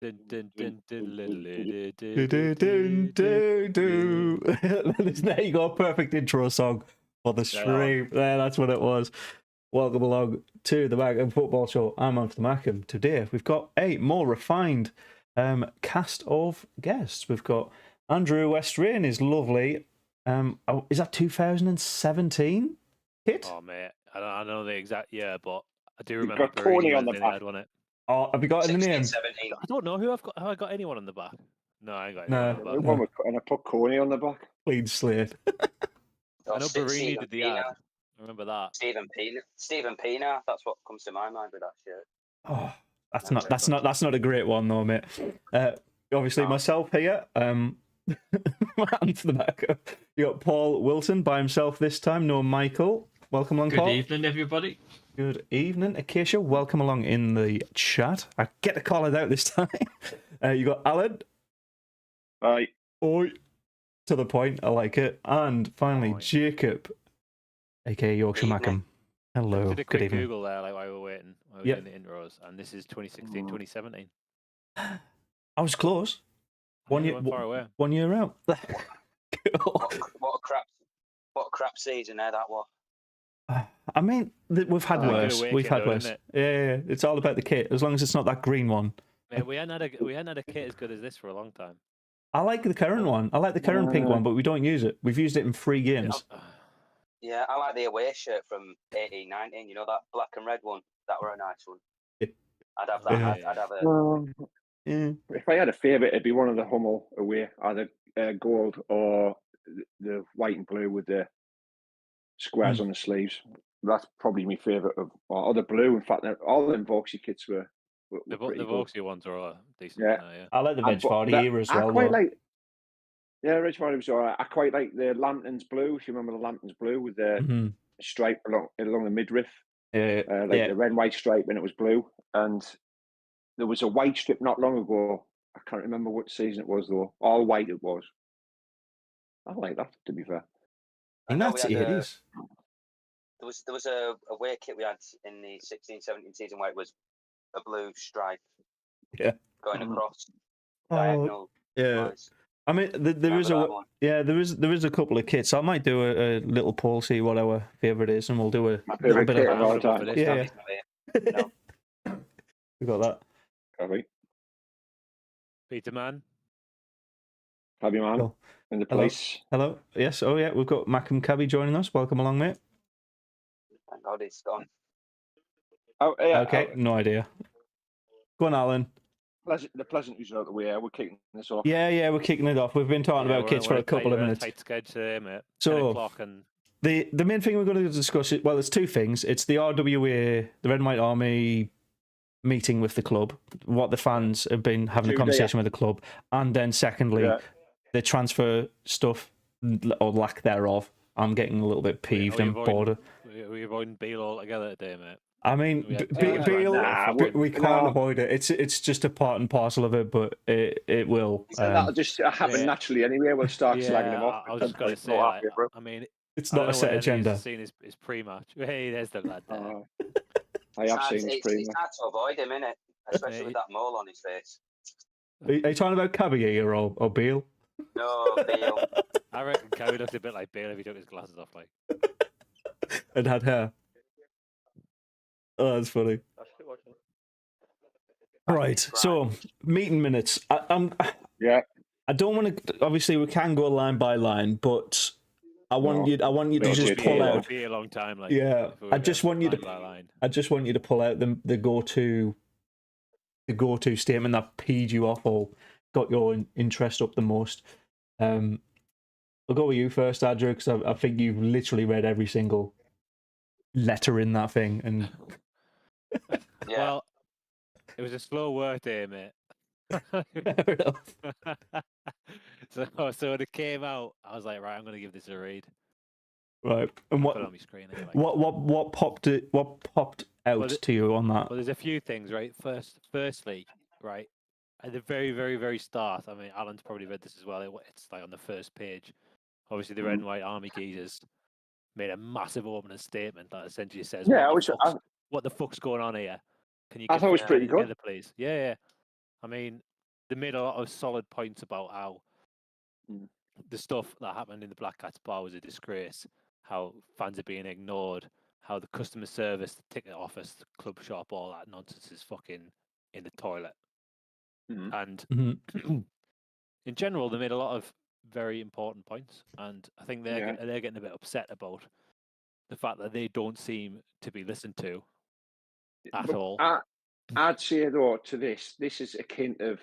Dun, dun, dun, dun, dun, There you go, perfect intro song for the stream. There, that's what it was. Welcome along to the Mackem Football Show. I'm on for the Mackem. Today we've got a more refined cast of guests. We've got Andrew Westrain, is lovely. Is that 2017 kit? Oh mate, I don't know the exact year, but I do You've remember got Tony Barini on the when back. they had on it. Oh, have you got in the 16, name? 17. I don't know who I've got. Have I got anyone on the back? No, I ain't got No. anyone on the back. One with, and I put Coney on the back. Clean slate. I know Barini Stephen did the Pienaar. ad. I remember that. Stephen Pienaar. That's what comes to my mind with that shirt. Oh, that's not a great one though, mate. Obviously myself here. And to the back. You got Paul Wilson by himself this time. No Michael. Welcome along, Paul. Good evening, everybody. Good evening, Acacia. Welcome along in the chat. I get to call it out this time. You got Alan. Hi. Oi. To the point. I like it. And finally, Jacob, aka Yorkshire Mackem. Hello. I did a Good quick evening. Google there, like while we were waiting, while we were doing the intros, and this is 2016, 2017. I was close. One year, far away. 1 year out. What a crap season there that was. I mean, we've had worse. We've had worse. Yeah, it's all about the kit. As long as it's not that green one. Mate, we hadn't had a kit as good as this for a long time. I like the current one. I like the current pink one, but we don't use it. We've used it in 3 games. Yeah, I like the away shirt from 18-19. You know, that black and red one. That were a nice one. I'd have that. I'd have a. If I had a favourite, it'd be one of the Hummel away, either gold or the white and blue with the squares on the sleeves. That's probably my favourite of, or the blue. In fact, all the Vauxhall kits were the pretty good. Vauxhall ones are decent. Yeah. Yeah. I like the Veg Party era as well. I quite like. Yeah, Rich Party was alright. I quite like the Lambton's blue. If you remember the Lambton's blue with the stripe along the midriff, the red and white stripe, and it was blue. And there was a white strip not long ago. I can't remember what season it was though. All white it was. I like that, to be fair. And that's it is. There was a away kit we had in the 16-17 season where it was a blue stripe. Yeah. Going across. Diagonal. Yeah. Lines. I mean, there is a couple of kits. I might do a little poll, see what our favourite is, and we'll do a little bit of all time. Yeah. We got that. Copy. Peter Man. Cabby man. Cool. In the place. Hello. Yes. Oh yeah. We've got Mackem Cabby joining us. Welcome along, mate. Thank God it's gone. Oh yeah. Okay. No idea. Go on, Alan. The pleasantries are out the way. We're kicking this off. Yeah, we're kicking it off. We've been talking about kits for a couple of minutes. Tight schedule today, mate. So the main thing we're going to discuss is, well, there's 2 things. It's the RWA, the Red and White Army meeting with the club, what the fans have been having a conversation with the club, and then secondly, the transfer stuff or lack thereof. I'm getting a little bit peeved and bored. We're avoiding Beale altogether today, mate. I mean, Beale, we can't avoid it. It's just a part and parcel of it, but it will. That'll just happen naturally anyway. We'll start slagging him off. I was just going to say, I mean, it's not a set agenda. Seen his pre-match. Hey, there's the lad there. I have seen his pre-match. It's hard to avoid him, innit? Especially with that mole on his face. Are you talking about Cabby here or Beale? No, Beale. I reckon Cabby looked a bit like Beale if he took his glasses off, like. And had hair. Oh, that's funny. Right, so meeting minutes. I don't want to. Obviously, we can go line by line, but I want you to just pull out. It'll be a long time, like. Yeah, I just want you to pull out the go-to statement that peed you off or got your interest up the most. I'll go with you first, Andrew, because I think you've literally read every single letter in that thing, and. Well, it was a slow work day, mate. Fair enough. So when it came out, I was like, right, I'm going to give this a read. Right, and what? Put it on my screen anyway. What popped out to you on that? Well, there's a few things, right? Firstly, right, at the very, very, very start. I mean, Alan's probably read this as well. It's like on the first page. Obviously, the Red and White Army geezers made a massive opening statement that essentially says, what the fuck's going on here? Can you? I thought it was pretty good, please. Yeah. I mean, they made a lot of solid points about how the stuff that happened in the Black Cats bar was a disgrace, how fans are being ignored, how the customer service, the ticket office, the club shop, all that nonsense is fucking in the toilet. And in general, they made a lot of very important points, and I think they're getting a bit upset about the fact that they don't seem to be listened to at all. I'd say though to this is akin of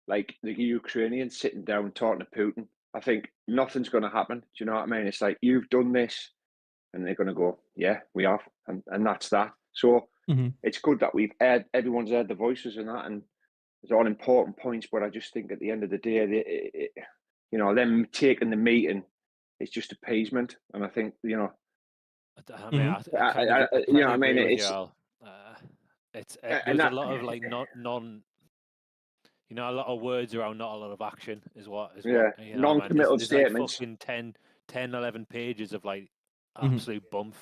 like the Ukrainians sitting down talking to Putin. I think nothing's going to happen. Do you know what I mean? It's like, you've done this, and they're going to go, yeah, we have, and that's that. So it's good that everyone's heard the voices and that, and it's all important points. But I just think at the end of the day, them taking the meeting is just appeasement, and I think I mean, I kind of agree with you. There's a lot of like non. A lot of words around, not a lot of action is what. Non-committal statements. Like fucking 10, 11 pages of like absolute bump.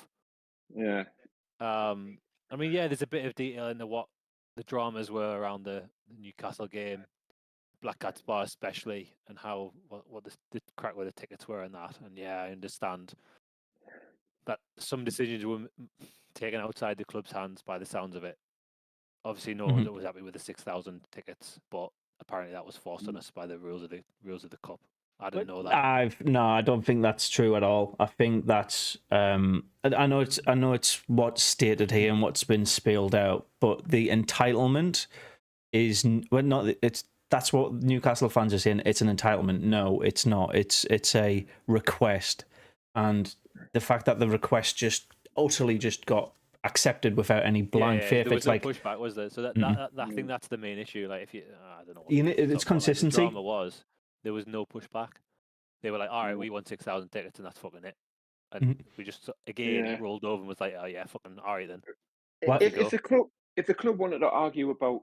Yeah. I mean, there's a bit of detail into what the dramas were around the Newcastle game, Black Cats bar especially, and how what the crack with the tickets were and that. And I understand that some decisions were taken outside the club's hands by the sounds of it. Obviously, no one was happy with the 6,000 tickets, but apparently that was forced on us by the rules of the cup. I didn't know that. I don't think that's true at all. I think that's I know it's what's stated here and what's been spelled out, but the entitlement is that's what Newcastle fans are saying. It's an entitlement. No, it's not. It's a request, and the fact that the request just utterly just got accepted without any blind faith. There was no pushback, was there? So that I think that's the main issue. Like, if I don't know, it's consistency. Like, the drama there was no pushback. They were like, all right, we want 6,000 tickets, and that's fucking it. And we just rolled over and was like, oh yeah, fucking all right then. If the club wanted to argue about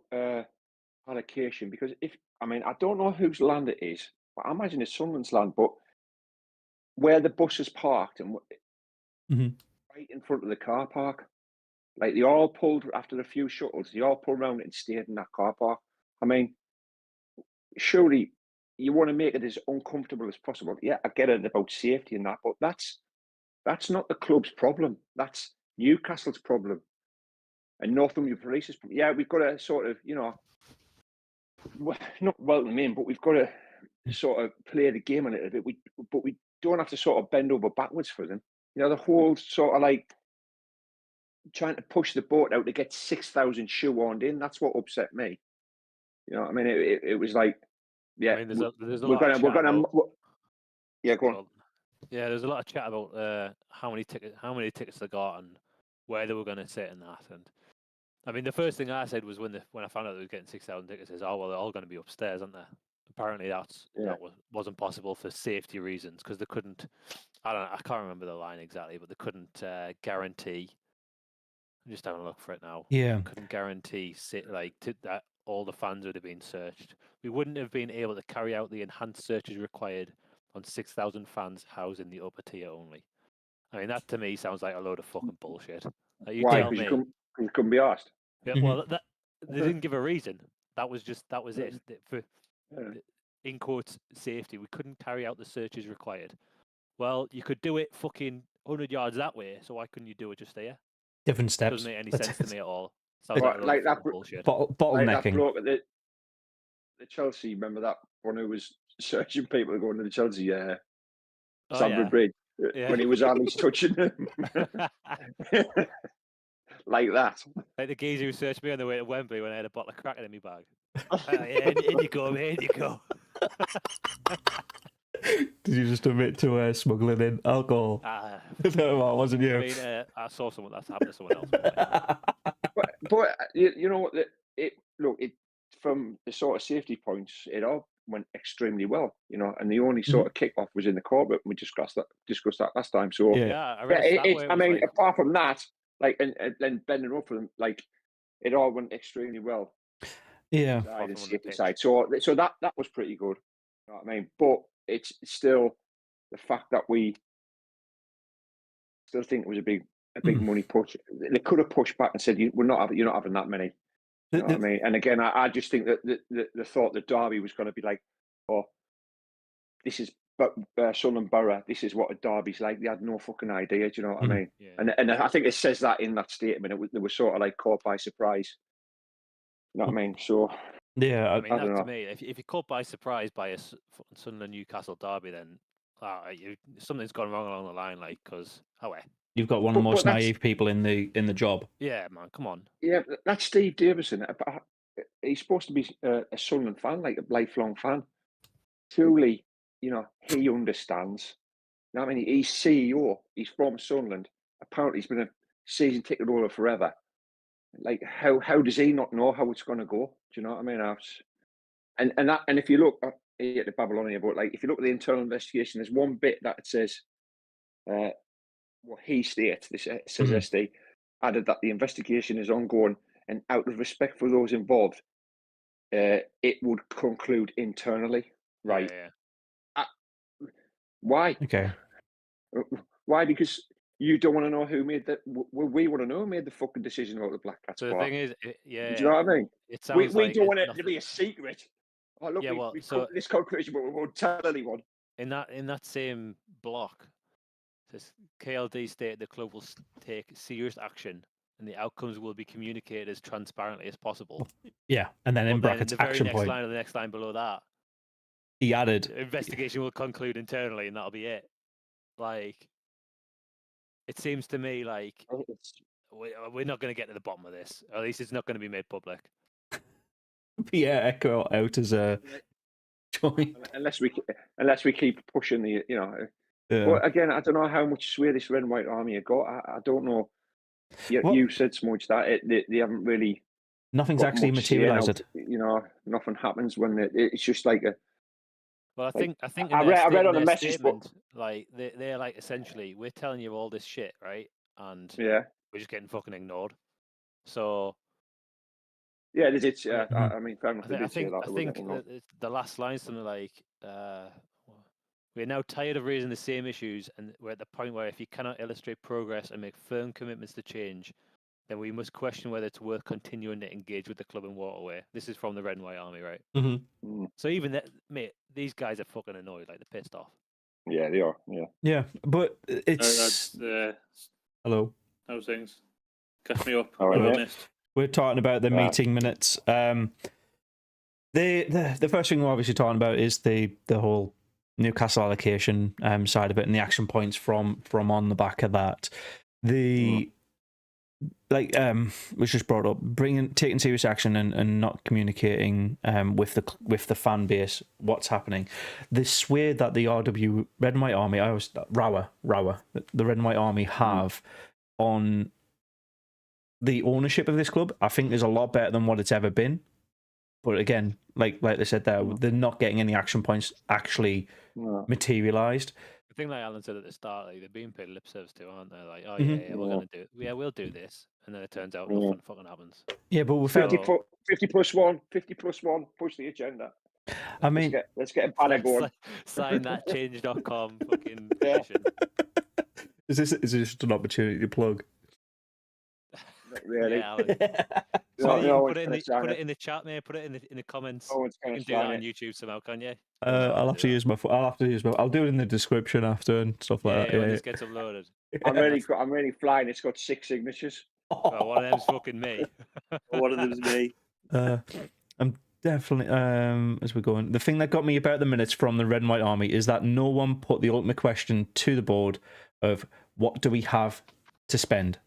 allocation, because I don't know whose land it is, but I imagine it's Sunderland's land, but where the bus is parked and right in front of the car park. Like, they all pulled after a few shuttles. They all pulled around and stayed in that car park. I mean, surely you want to make it as uncomfortable as possible. Yeah, I get it about safety and that, but that's not the club's problem. That's Newcastle's problem, and Northumbria Police's problem. Yeah, we've got to sort of, not welcome in, but we've got to sort of play the game a little bit. But we don't have to sort of bend over backwards for them. The whole sort of like trying to push the boat out to get 6,000 shoehorned in. That's what upset me. I mean, it was like, yeah, I mean, there's a lot of chat about, yeah, go on. Yeah, there's a lot of chat about how many tickets they got and where they were going to sit and that. And I mean, the first thing I said was when I found out they were getting 6,000 tickets, is, oh well, they're all going to be upstairs, aren't they? Apparently, that wasn't possible for safety reasons, because they couldn't. I can't remember the line exactly, but they couldn't guarantee. I'm just having a look for it now. Yeah, couldn't guarantee that all the fans would have been searched. We wouldn't have been able to carry out the enhanced searches required on 6,000 fans housed in the upper tier only. I mean, that to me sounds like a load of fucking bullshit. Why? Because you couldn't be asked. Yeah, well, they didn't give a reason. That was it. For in quotes, safety, we couldn't carry out the searches required. Well, you could do it fucking 100 yards that way, so why couldn't you do it just there? Different steps. Doesn't make any sense to me at all. Sounds like that bullshit. Bottlenecking. Like that bloke at the Chelsea, remember that one who was searching people to go into the Chelsea Stamford Bridge when he was at least touching them. Like that. Like the geezer who searched me on the way to Wembley when I had a bottle of cracker in my bag. In you go, mate, in you go. Did you just admit to smuggling in alcohol? No, it wasn't you. I mean, I saw someone that's happened to someone else. But you know what? It from the sort of safety points, it all went extremely well, and the only sort of kick-off was in the corporate. We discussed that last time. So I mean, apart from that, like, and then bending up for them, like, it all went extremely well. Yeah. Side. So that was pretty good. You know what I mean? But it's still the fact that we still think it was a big money push. They could have pushed back and said, you're not having that many. You know what I mean? And again, I just think that the thought that Derby was going to be like, oh, this is Sunderland Borough. This is what a derby's like. They had no fucking idea. Do you know what I mean? Yeah. And I think it says that in that statement. They were sort of like caught by surprise. You know what I mean? So yeah, I mean, that, to me, if you're caught by surprise by a Sunderland Newcastle derby, then something's gone wrong along the line. Like, because you've got one of the most naive people in the job. Yeah, man, come on. Yeah, that's Steve Davison. He's supposed to be a Sunderland fan, like a lifelong fan. Truly, you know, he understands. You know what I mean? He's CEO. He's from Sunderland. Apparently, he's been a season ticket holder forever. Like, how does he not know how it's going to go? Do you know what I mean? And if you look at the Babylonia, but like if you look at the internal investigation, there's one bit that it says, he states, this says SD, added that the investigation is ongoing and out of respect for those involved, it would conclude internally. Right. Yeah. Why? Okay. Why? Because you don't want to know who made that. We want to know who made the fucking decision about the Black Cats. So the thing is, do you know what I mean? It sounds we don't want it to be a secret. Oh, look, we come to this conclusion, but we won't tell anyone. In that same block, says KLD stated the club will take serious action and the outcomes will be communicated as transparently as possible. Yeah, and then in brackets, action point. The next line below that, he added, investigation will conclude internally, and that'll be it. Like, it seems to me like we're not going to get to the bottom of this. Or at least it's not going to be made public. Yeah, echo out as a joint. Unless we keep pushing the, you know. Yeah. But again, I don't know how much sway this red and white army have got. I don't know. You said so much that they haven't really. Nothing's actually materialised. You know, nothing happens when it's just like a. Well, I think I read on the message statement, like they're like essentially, we're telling you all this shit, right? And we're just getting fucking ignored. So. Yeah, they did. I mean, fair enough. I think the last line is something like, "We're now tired of raising the same issues, and we're at the point where if you cannot illustrate progress and make firm commitments to change, then we must question whether it's worth continuing to engage with the club in Waterway." This is from the Red and White Army, right? Mm-hmm. So even that, mate, these guys are fucking annoyed, like they're pissed off. Yeah, they are. Yeah. Yeah, but it's. Hello. How's things? Catch me up. All right, we're talking about the meeting minutes. The first thing we're obviously talking about is the whole Newcastle allocation side of it and the action points from on the back of that. Was just brought up, taking serious action and not communicating with the fan base what's happening. The sway that the RW Red and White Army, the Red and White Army have on the ownership of this club, I think is a lot better than what it's ever been. But again, like they said there, they're not getting any action points actually materialised. I think like Alan said at the start, like they're being paid lip service to, aren't they? Like, oh yeah, we're gonna do it. Yeah, we'll do this, and then it turns out nothing fucking happens. Yeah, but we're 50 plus one, push the agenda. I mean, let's get a banner going. Sign that change.com fucking petition. Is this just an opportunity to plug? Really? Yeah, put it in the chat, mate. Put it in the comments. You can do that on YouTube somehow, can you? I'll have to use my. I'll do it in the description after and stuff like that. When this gets uploaded. I'm really flying. It's got 6 signatures. Well, one of them's fucking me. One of them's me. I'm definitely as we're going. The thing that got me about the minutes from the Red and White Army is that no one put the ultimate question to the board of what do we have to spend.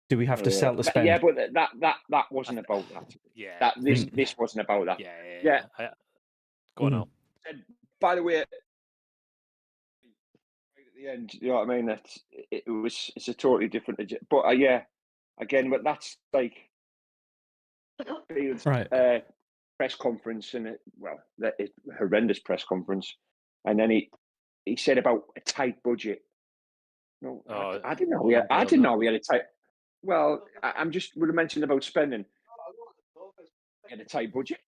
Do we have to sell to spend? Yeah, but that wasn't about that. Yeah. This wasn't about that. Yeah. Go on now. By the way, at the end, you know what I mean? It's a totally different. But again, but that's like right. Press conference and horrendous press conference, and then he said about a tight budget. No, I didn't know. I didn't know we had a tight. Well, I'm just would have mentioned about spending. He had a tight budget.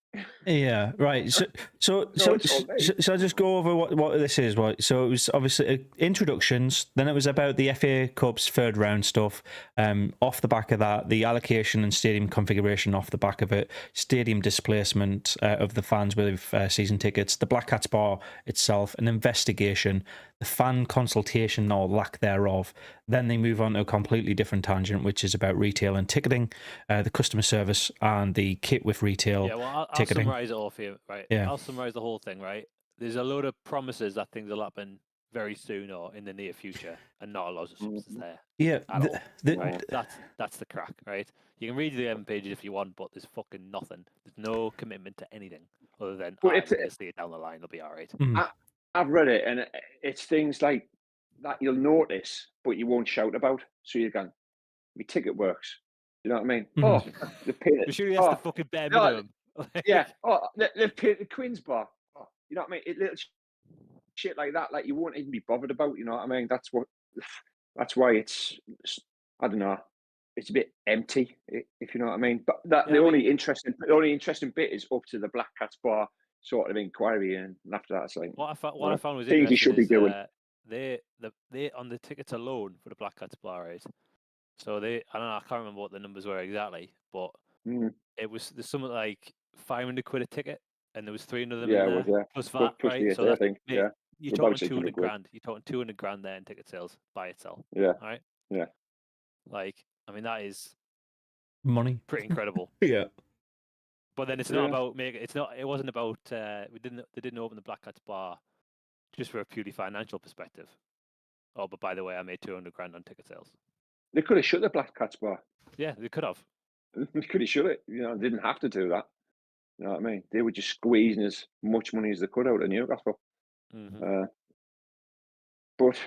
Yeah, right. So I just go over what this is, right? So it was obviously introductions. Then it was about the FA Cup's third round stuff. Off the back of that, the allocation and stadium configuration. Off the back of it, stadium displacement of the fans with season tickets. The Black Cats bar itself, an investigation, the fan consultation or lack thereof. Then they move on to a completely different tangent, which is about retail and ticketing, the customer service, and the kit with retail. Yeah, well, I'll ticketing. summarise it all for you, right? Yeah. I'll summarise the whole thing, right? There's a load of promises that things will happen very soon or in the near future, and not a lot of substance there. Yeah, right? That's the crack, right? You can read the 11 pages if you want, but there's fucking nothing. There's no commitment to anything other than see it down the line. It'll be all right. I've read it, and it's things like that you'll notice, but you won't shout about. So you're going, "My ticket works." You know what I mean? Oh, the painted. Sure, that's the fucking bare minimum. Yeah. Oh, the painted Queen's bar. Oh, you know what I mean? Little shit like that, like you won't even be bothered about. You know what I mean? That's why it's I don't know. It's a bit empty, if you know what I mean. But the only interesting bit is up to the Black Cats bar sort of inquiry, and after that, it's like what I found was things you should be doing. They on the tickets alone for the Black Cats bar, right? So I don't know, I can't remember what the numbers were exactly, but it was there's something like £500 a ticket, and there was 300 of them in there, plus VAT, plus right? VAT, So I think, you're talking 200 grand. You're talking 200 grand there in ticket sales by itself. Yeah. Right. Yeah. Like, I mean, that is money. Pretty incredible. Yeah. But then it's not about making. It wasn't about. They didn't open the Black Cats bar just for a purely financial perspective. Oh, but by the way, I made 200 grand on ticket sales. They could have shut the Black Cats bar. Yeah, they could have. They could have shut it. You know, they didn't have to do that. You know what I mean? They were just squeezing as much money as they could out of Newcastle. But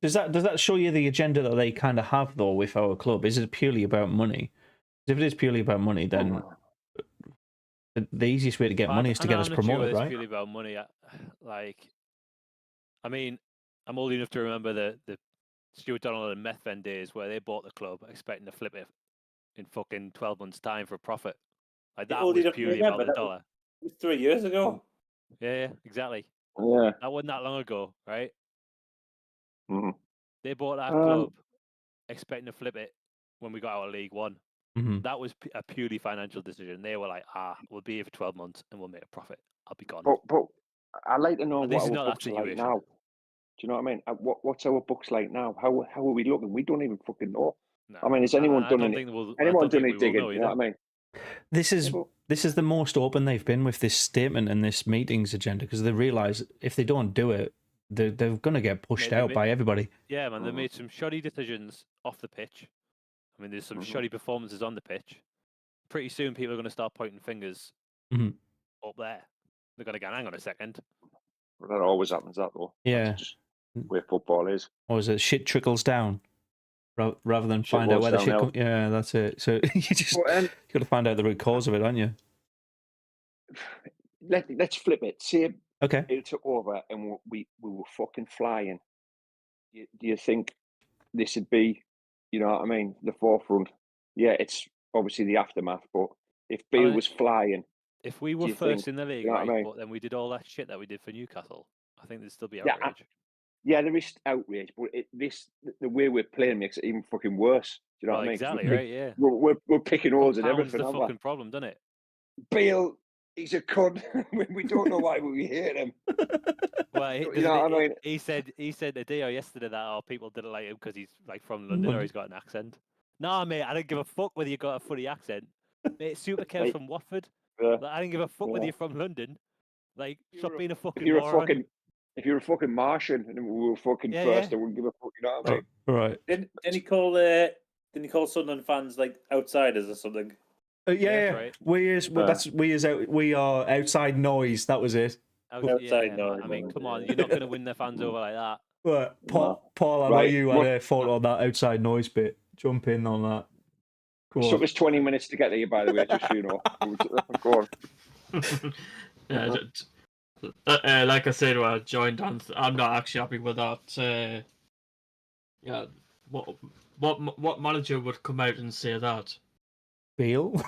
does that show you the agenda that they kind of have though with our club? Is it purely about money? If it is purely about money, then the easiest way to get money is to get us promoted, right? It's purely about money. I mean, I'm old enough to remember the Stuart Donald and Methven days where they bought the club expecting to flip it in fucking 12 months' time for a profit. Like that was purely about the dollar. It was 3 years ago. Yeah, exactly. Yeah. That wasn't that long ago, right? Mm-hmm. They bought that club expecting to flip it when we got out of League One. Mm-hmm. That was a purely financial decision. They were like, we'll be here for 12 months and we'll make a profit. I'll be gone. But I'd like to know what our books are like now. Do you know what I mean? What's our books like now? How are we looking? We don't even fucking know. No, I mean, has anyone done any digging? You know what I mean? This is the most open they've been with this statement and this meetings agenda, because they realise if they don't do it, they're going to get pushed out by everybody. Yeah, man, they made some shoddy decisions off the pitch. I mean, there's some shoddy performances on the pitch. Pretty soon, people are going to start pointing fingers up there. They're going to go, hang on a second. Well, that always happens, that though. Yeah. That's just where football is. Or is it shit trickles down? Rather than find out where the shit comes. Yeah, that's it. So you just got to find out the root cause of it, aren't you? Let's flip it. Say okay, it took over and we were fucking flying. Do you think this would be, you know what I mean, the forefront? Yeah, it's obviously the aftermath, but if Beale was flying, if we were first in the league, right, but then we did all that shit that we did for Newcastle, I think there'd still be outrage. Yeah, there is outrage, but the way we're playing makes it even fucking worse. Do you know what I mean? Exactly, right, yeah. We're picking holes and everything. That's the fucking problem, doesn't it? Beale, he's a cunt. We don't know why we hate him. Well, you know what I mean? He said today or yesterday that people didn't like him because he's like from London or he's got an accent. Nah, mate, I don't give a fuck whether you got a funny accent. Mate, Super Kev's from Watford. Like, I don't give a fuck whether you're from London. Like, stop being a fucking moron. If you're a fucking Martian and we were fucking first, I wouldn't give a fuck. You know what I mean? Right. Didn't he call Sunderland fans like outsiders or something? Yeah. Right. We are outside noise. That was it. Outside noise. I mean, come on, you're not going to win their fans over like that. Right. Paul, I know you had a fault on that outside noise bit. Jump in on that. It took us 20 minutes to get there, by the way, just so you know. Go on. Like I said, when I joined on, I'm not actually happy with that. What manager would come out and say that? Beale?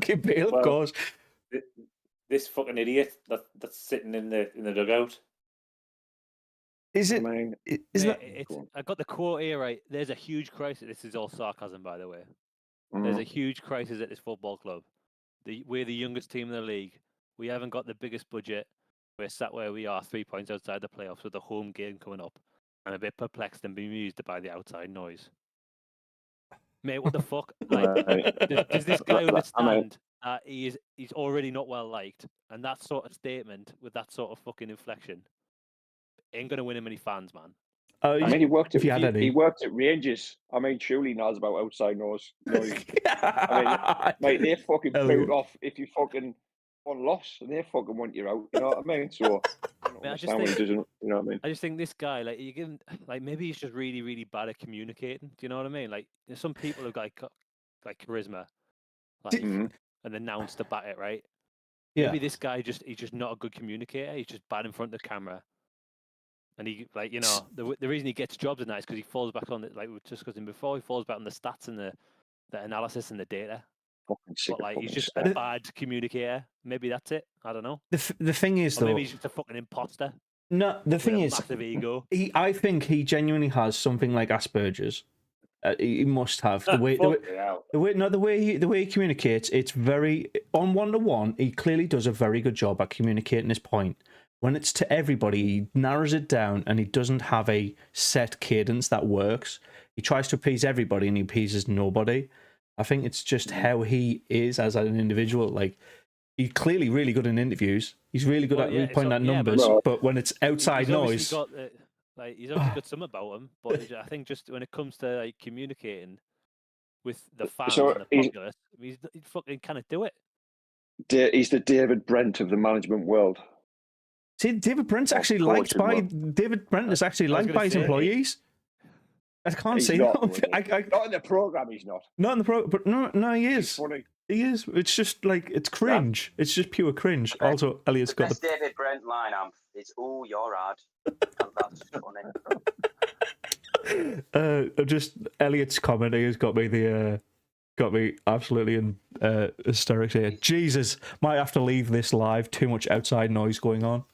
fucking Bale, of course. This fucking idiot that's sitting in the dugout. Is it? I got the quote here right. There's a huge crisis. This is all sarcasm, by the way. There's a huge crisis at this football club. We're the youngest team in the league. We haven't got the biggest budget. We're sat where we are, 3 points outside the playoffs with the home game coming up. I'm a bit perplexed and bemused by the outside noise. Mate, what the fuck? Does this guy understand that he's already not well liked? And that sort of statement with that sort of fucking inflection ain't going to win him any fans, man. I mean, he worked at Rangers. I mean, surely knows about outside noise. I mean, mate, they're fucking put off if you fucking one loss, and they fucking want you out. You know what I mean? So I just think, he doesn't. You know what I mean? I just think this guy, like, you give him, like, maybe he's just really, really bad at communicating. Do you know what I mean? Like, there's some people who've got like charisma, like, and announce to bat it, right? Yeah. Maybe this guy he's just not a good communicator. He's just bad in front of the camera. And he, like, you know, the reason he gets jobs at night is because he falls back on like we were discussing before. He falls back on the stats and the analysis and the data. But like, he's just a bad communicator. Maybe that's it. I don't know. The thing is, though, maybe he's just a fucking imposter. No, the thing is, massive ego. I think he genuinely has something like Asperger's. He must have the way he communicates. It's very on one-to-one. He clearly does a very good job at communicating his point. When it's to everybody, he narrows it down, and he doesn't have a set cadence that works. He tries to appease everybody, and he appeases nobody. I think it's just how he is as an individual. Like, he's clearly really good in interviews. He's really good at pointing out numbers, but when it's outside noise, he's obviously got some about him. But I think just when it comes to like communicating with the fans and the populace, he fucking cannot do it. He's the David Brent of the management world. See, David Brent's actually liked by David Brent is actually liked by his employees. I can't say that. Not in the program, he's not. Not in the program, but no, he is. He's funny. He is. It's just like it's cringe. It's just pure cringe. Also, Elliot's got the David Brent line. It's you're hard. That's funny. Just Elliot's comment has got me absolutely in hysterics here. Jesus, might have to leave this live. Too much outside noise going on.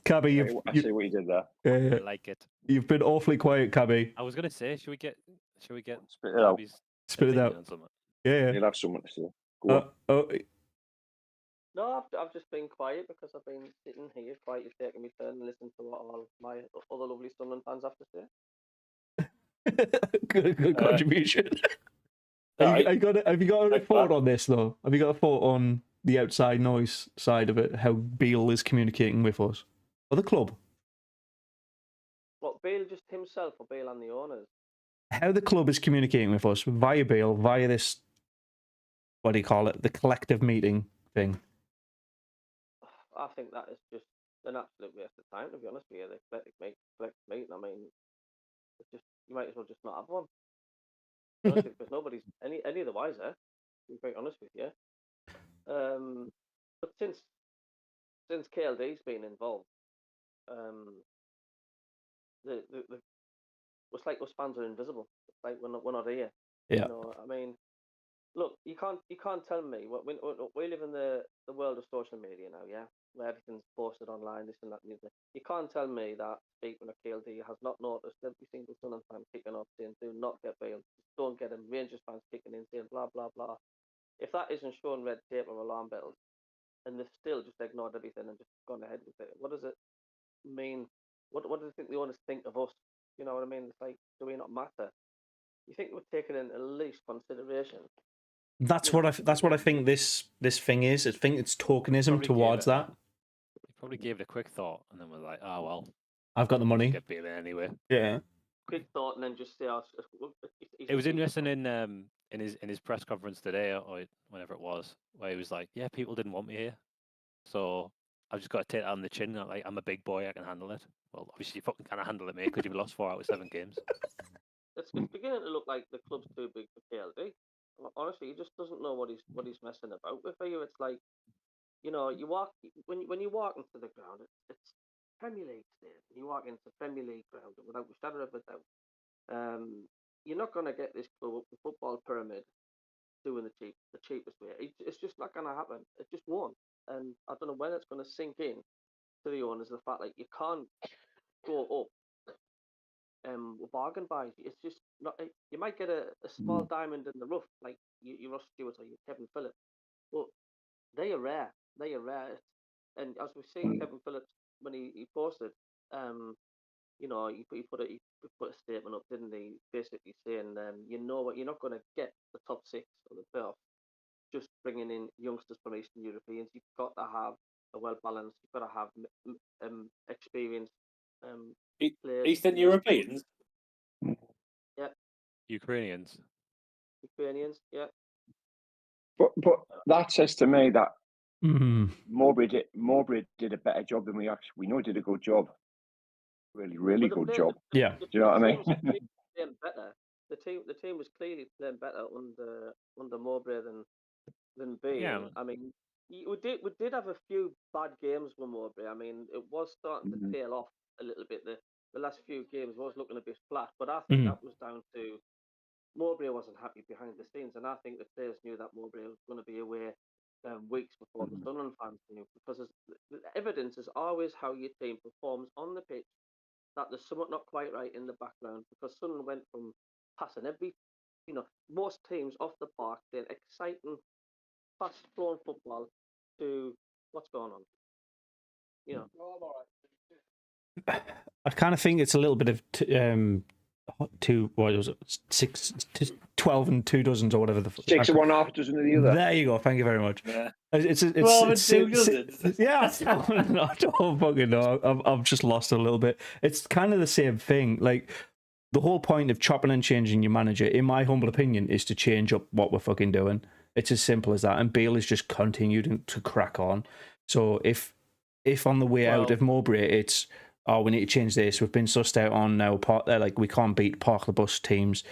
Cabby, I see what you did there. I like it. You've been awfully quiet, Cabby. I was gonna say, should we get spit it out? Spit it out. Yeah. You'll have someone to say. No, I've just been quiet because I've been sitting here quietly taking my turn and listening to what all my other lovely Sunderland fans have to say. Good contribution. Have you got a thought on this though? Have you got a thought on the outside noise side of it? How Beale is communicating with us or the club? What, Beale just himself or Beale and the owners? How the club is communicating with us via Beale, via this, what do you call it, the collective meeting thing? I think that is just an absolute waste of time, to be honest with you. The collective meeting, I mean, it's just, you might as well just not have one. Because nobody's any of the wiser, to be quite honest with you. But since KLD's been involved, it's like us fans are invisible. It's like we're not here. Yeah. You know, I mean, look, you can't tell me we live in the world of social media now, yeah, where everything's posted online, this and that. You can't tell me that speaking of KLD has not noticed every single Sunderland fan kicking up saying, "Do not get Bale, don't get him." Rangers fans kicking in saying, "Blah blah blah." If that isn't showing red tape or alarm bells, and they've still just ignored everything and just gone ahead with it, what does it mean? What do you think the owners think of us? You know what I mean? It's like, do we not matter? You think we're taking in at least consideration? That's what I think this thing is. I think it's tokenism towards that. He probably gave it a quick thought and then was like, "Oh well, I've got the money. Get Bale anyway." Yeah. Quick thought and then just say, It was interesting in his press conference today or whenever it was, where he was like, "Yeah, people didn't want me here, so I've just got to take that on the chin. I'm a big boy, I can handle it." Well, obviously you fucking can't handle it, mate, because you've lost 4 out of 7 games. It's beginning to look like the club's too big for KLD. Honestly, he just doesn't know what he's messing about with. For you, it's like, you know, when you walk into the ground, it's Premier League stadium. You walk into Premier League ground without a shadow of a doubt. You're not going to get this club up the football pyramid doing the cheapest way. It's just not going to happen. It just won't. And I don't know when it's going to sink in to the owners the fact you can't go up with bargain buys. It's just not. You might get a small diamond in the rough, like you Ross Stewart or you Kevin Phillips, but they are rare. They are rare. And as we've seen, Kevin Phillips when he posted, he put a statement up, didn't he? Basically saying, you know what, you're not going to get the top 6 or the playoffs just bringing in youngsters from Eastern Europeans. You've got to have a well balanced. You've got to have experience. Eastern Europeans. Yeah. Ukrainians. Yeah. But that says to me that Mowbray did a better job than we know did a good job. Really good job. Yeah. Do you know what I mean? Playing better. The team was clearly playing better under Mowbray than Beale. Yeah. I mean, we did have a few bad games with Mowbray. I mean, it was starting to tail off a little bit. The last few games was looking a bit flat, but I think that was down to Mowbray wasn't happy behind the scenes, and I think the players knew that Mowbray was going to be away weeks before the Sunderland fans knew, because the evidence is always how your team performs on the pitch, that there's something not quite right in the background, because Sunderland went from passing most teams off the park, then exciting, fast-flowing football, to what's going on. I kind of think it's a little bit of 12 and 2 dozens or whatever the 6 of one, half a dozen of the other. There you go. Thank you very much. Yeah. It's 12 and 2 dozens. Yeah, I don't fucking know. I've just lost a little bit. It's kind of the same thing. Like, the whole point of chopping and changing your manager, in my humble opinion, is to change up what we're fucking doing. It's as simple as that. And Beale has just continued to crack on. So if on the way out of Mowbray, it's, we need to change this. We've been sussed out on now. Like, we can't beat park the bus teams,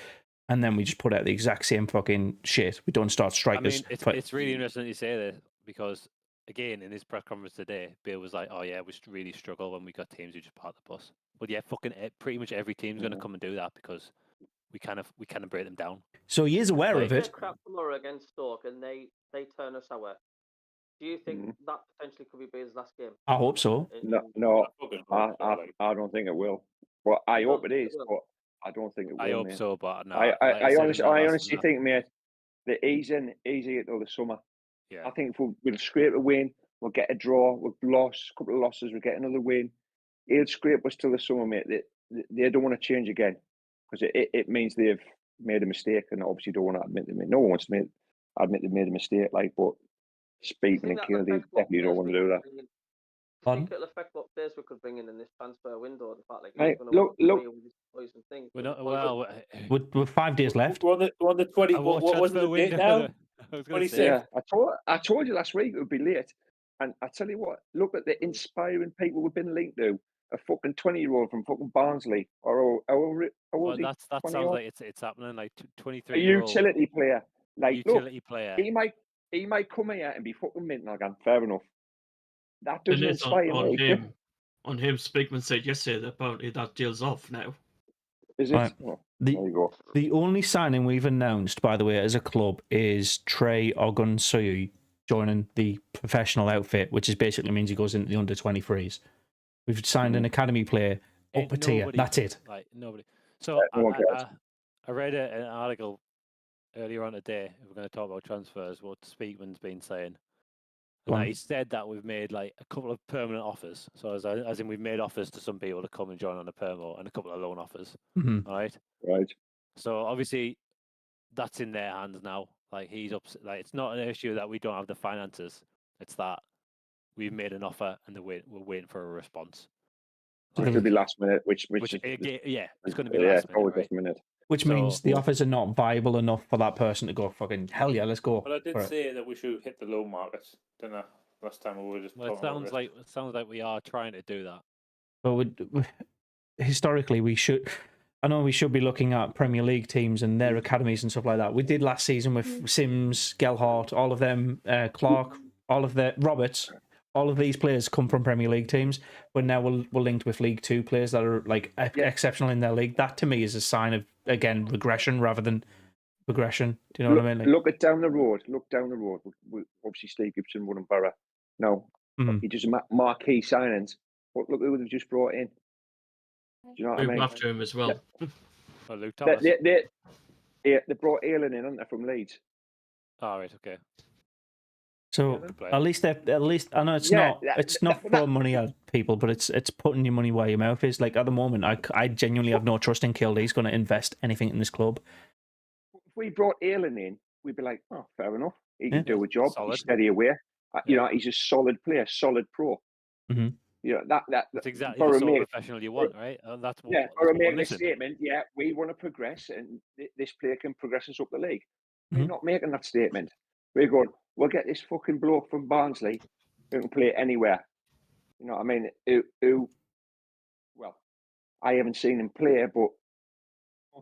and then we just put out the exact same fucking shit. We don't start strikers. I mean, it's really interesting you say this, because again in his press conference today, Bill was like, "Oh yeah, we really struggle when we got teams who just park the bus." But yeah, fucking pretty much every team's going to come and do that, because we kind of break them down. So he is aware of it. Crap tomorrow against Stoke, and they turn us sour. Do you think that potentially could be Beale's last game? I hope so. No, I don't think it will. But I hope it is. But I don't think it will. I hope so, but no. I honestly think, mate, that easy until the summer. Yeah. I think if we'll scrape a win, we'll get a draw, we'll lose a couple of losses, we'll get another win. He'll scrape us till the summer, mate. They don't want to change again, because it means they've made a mistake, and obviously don't want to admit them. No one wants to admit they've made a mistake. Like, but Speakman and Kildee definitely don't want to do that. I think it'll affect what players we could bring in this transfer window. The fact, like, hey, look. We're not, with 5 days left. We're on the 20. What was the date now? 26. Yeah, I told you last week it would be late, and I tell you what. Look at the inspiring people we've been linked to. A fucking 20-year-old from fucking Barnsley, or that sounds like it's happening. Like 23. A utility player. Like, utility look, player. He might come here and be fucking mint again. Fair enough. That doesn't inspire me. On him, Speakman said yesterday that apparently that deal's off now. Is it? Right. Oh, there you go. The only signing we've announced, by the way, as a club, is Trey Ogunsoyi joining the professional outfit, which basically means he goes into the under-23s. We've signed an academy player up a tier. That's it. Like, nobody. So I read an article earlier on today. If we're going to talk about transfers, what Speakman's been saying. And he said that we've made like a couple of permanent offers. So as in we've made offers to some people to come and join on a permo, and a couple of loan offers. Right. So obviously that's in their hands now. Like, he's upset. Like, it's not an issue that we don't have the finances. It's that we've made an offer and we're waiting for a response. So it could be last minute, which it's going to be last minute. Always right? last minute. Which means the offers are not viable enough for that person to go, fucking hell yeah, let's go. But I did say that we should hit the low markets, didn't I? Last time we were just. Well, it sounds like we are trying to do that. But historically, we should. I know we should be looking at Premier League teams and their academies and stuff like that. We did last season with Sims, Gelhardt, all of them, Clark, all of the Roberts. All of these players come from Premier League teams, but now we're linked with League Two players that are like exceptional in their league. That to me is a sign of, again, regression rather than progression. Do you know what I mean? Look at down the road. Look down the road. Obviously, Steve Gibson won in Borough. No, he does marquee signings. But look who they've just brought in. Do you know what I mean? After him as well. Yeah. Oh, Luke Thomas. They brought Aylan in, haven't they, from Leeds? Oh, right, okay. So at least I know it's not throwing money at people, but it's putting your money where your mouth is. Like at the moment, I genuinely have no trust in Kilday's going to invest anything in this club. If we brought Aylan in, we'd be like, oh, fair enough. He can do a job. Solid. He's steady away. You know, he's a solid player, solid pro. Mm-hmm. You know, that's exactly the sort of professional you want, right? And that's what. Yeah, for making a statement. Yeah, we want to progress, and this player can progress us up the league. We're not making that statement. We're going, we'll get this fucking bloke from Barnsley who can play anywhere. You know what I mean? Who well, I haven't seen him play, but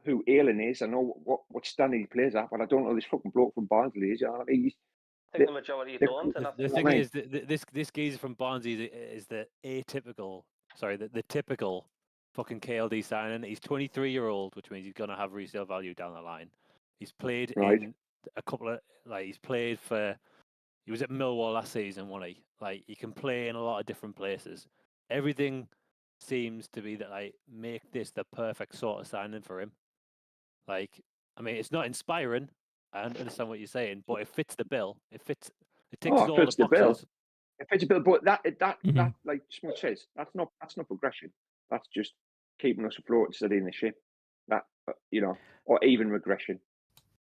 who Aylan is, I know what standard he plays at, but I don't know this fucking bloke from Barnsley is. You know, I think the majority don't. The thing is, this geezer from Barnsley is the typical fucking KLD signing. He's 23-year-old, which means he's going to have resale value down the line. He's played in a couple of, he's played for, he was at Millwall last season, wasn't he? Like, he can play in a lot of different places. Everything seems to be that, make this the perfect sort of signing for him. Like, I mean, it's not inspiring. I understand what you're saying, but it fits the bill. It ticks all the boxes. It fits the bill, but that like Smith says, that's not progression. That's just keeping us afloat and steadying the ship. That or even regression.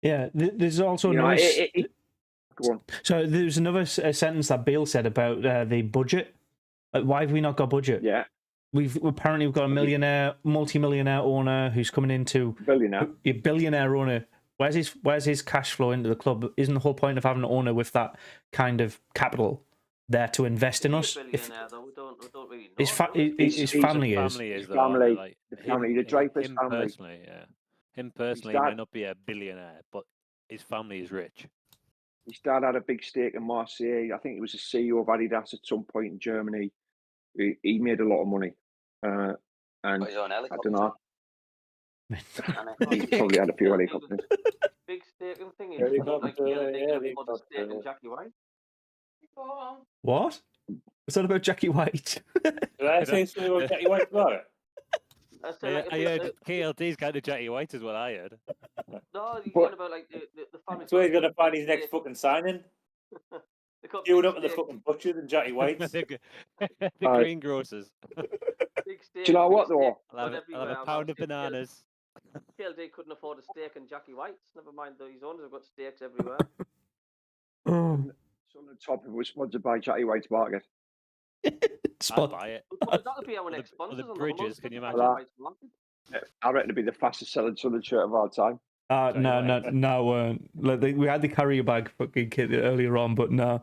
Yeah, there's also go on. So there's another sentence that Beale said about the budget. Like, why have we not got budget? Yeah. We've got a millionaire, multi-millionaire owner who's coming into a billionaire owner. Where's his cash flow into the club? Isn't the whole point of having an owner with that kind of capital there to invest in us? We don't really know. His family is. The Dreyfus family. Personally, yeah. Him personally, he might not be a billionaire, but his family is rich. His dad had a big stake in Marseille. I think he was a CEO of Adidas at some point in Germany. He made a lot of money. And his own helicopter. I don't know. He probably had a few helicopters. Big staking thing is like Jacky White. What? What's that about Jacky White? Did I say something about Jacky White about it? I heard KLD's got to Jacky White is what I heard. No, you're talking about the family. So he's gonna find his next fucking signing. Queued up at the fucking butcher than Jacky White's. the greengrocers. Do you know what though? I'll have a pound of bananas. KLD couldn't afford a steak in Jacky White's. Never mind, his owners have got steaks everywhere. So on the top, it was sponsored by Jacky White's Market. I'll buy it. That'll be our next sponsor. The bridges, can you imagine? I reckon it'd be the fastest selling Southern shirt of our time. No. We had the carrier bag fucking kit earlier on, but no.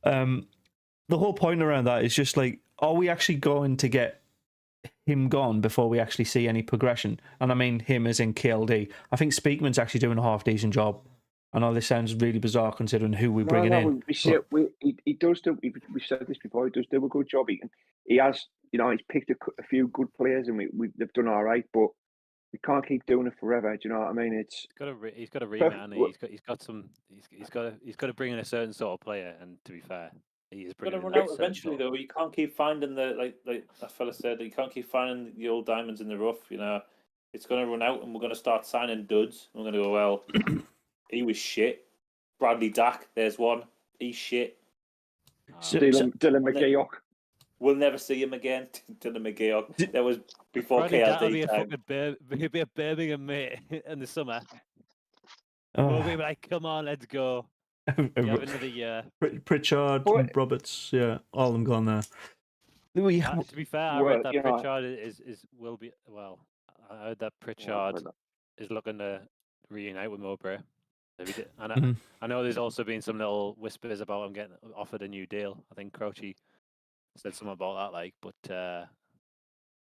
The whole point around that is just like, are we actually going to get him gone before we actually see any progression? And I mean him as in KLD. I think Speakman's actually doing a half decent job. I know this sounds really bizarre considering who we're bringing in. He does do. We've said this before. He does do a good job. He has, he's picked a few good players, and they've done all right. But we can't keep doing it forever. Do you know what I mean? He's got a remit, and he's got to bring in a certain sort of player. And to be fair, he is going to run out eventually, though. You can't keep finding like that fella said. You can't keep finding the old diamonds in the rough. It's going to run out, and we're going to start signing duds. We're going to go, well, he was shit. Bradley Dack, there's one. He's shit. Dylan McGeoch. We'll never see him again. Dylan McGeoch. That was before KLD time. He'll be a Birmingham mate in the summer. We'll be like, come on, let's go. Have another year. Pritchard, Roberts, yeah, all of them gone there. To be fair, I read that Pritchard will be. Well, I heard that Pritchard is looking to reunite with Mowbray. And I know there's also been some little whispers about him getting offered a new deal. I think Croce said something about that,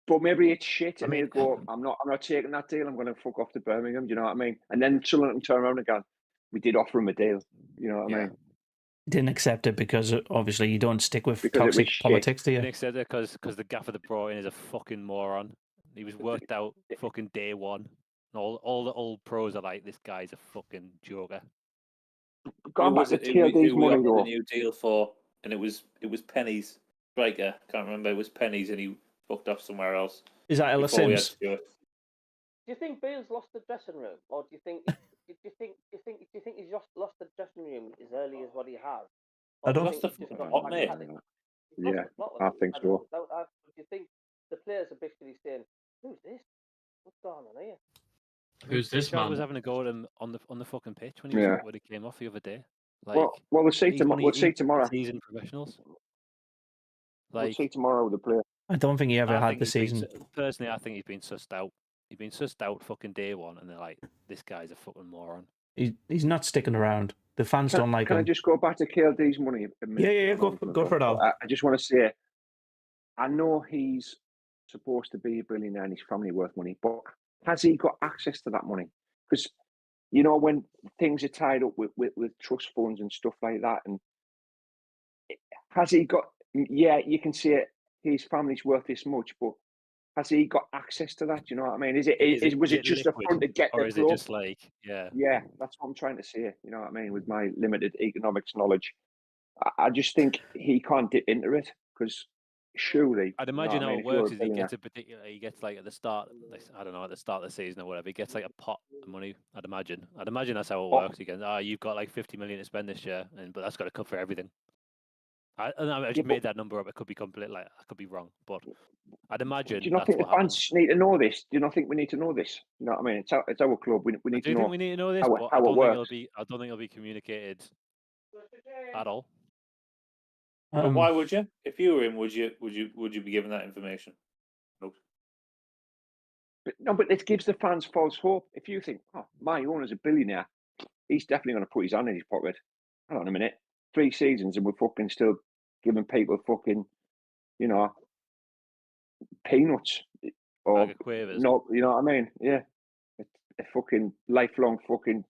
but maybe it's shit. I mean, I'm not taking that deal. I'm going to fuck off to Birmingham. Do you know what I mean? And then someone can turn around again. We did offer him a deal. You know what I mean? Didn't accept it because obviously you don't stick with toxic politics, do you? Didn't accept it because the gaffer that brought in is a fucking moron. He was worked out fucking day one. And all the old pros are like, this guy's a fucking joker. Going back to TLD's money, though. The new deal for, and it was pennies. Striker, can't remember. It was pennies, and he fucked up somewhere else. Is that Ella Sims? Do you think Bale's lost the dressing room, or do you think he's just lost the dressing room as early as what he has? I don't. Lost the plot, mate. Yeah, I think so. Do you think the players are basically saying, "Who's this? What's going on here? Who's this man?" Was having a go at him on the fucking pitch when he came off the other day. Like, well, we'll see tomorrow. We'll see tomorrow. Season professionals. Like, we'll see tomorrow the player. I don't think he ever had the season. Personally, I think he's been sussed out. He's been sussed out fucking day one, and they're like, this guy's a fucking moron. He's not sticking around. The fans don't like him. Can I just go back to KLD's money a minute? Yeah. Go for it, Al. I just want to say, I know he's supposed to be a billionaire and his family worth money, but has he got access to that money? Because, you know, when things are tied up with trust funds and stuff like that, and has he got, you can say his family's worth this much, but has he got access to that? Do you know what I mean? Was it just a front to get or the is club? It just like, yeah, that's what I'm trying to say. You know what I mean? With my limited economics knowledge, I just think he can't dip into it because surely. I'd imagine how it works is he gets like at the start, like, I don't know, at the start of the season or whatever, he gets like a pot of money. I'd imagine that's how it works. He goes, you've got like 50 million to spend this year, but that's got to cover everything. I just made that number up. It could be completely, like, I could be wrong, but I'd imagine. Do you not think the fans need to know this? Do you not think we need to know this? You know what I mean? It's our club. We need to know. We need to know this, how it works. I don't think it'll be communicated at all. But why would you? If you were him, would you be given that information? Nope. But it gives the fans false hope. If you think, my owner's a billionaire, he's definitely going to put his hand in his pocket. Hold on a minute. 3 seasons and we're fucking still giving people fucking, you know, peanuts or no, you know what I mean? Yeah, a fucking lifelong fucking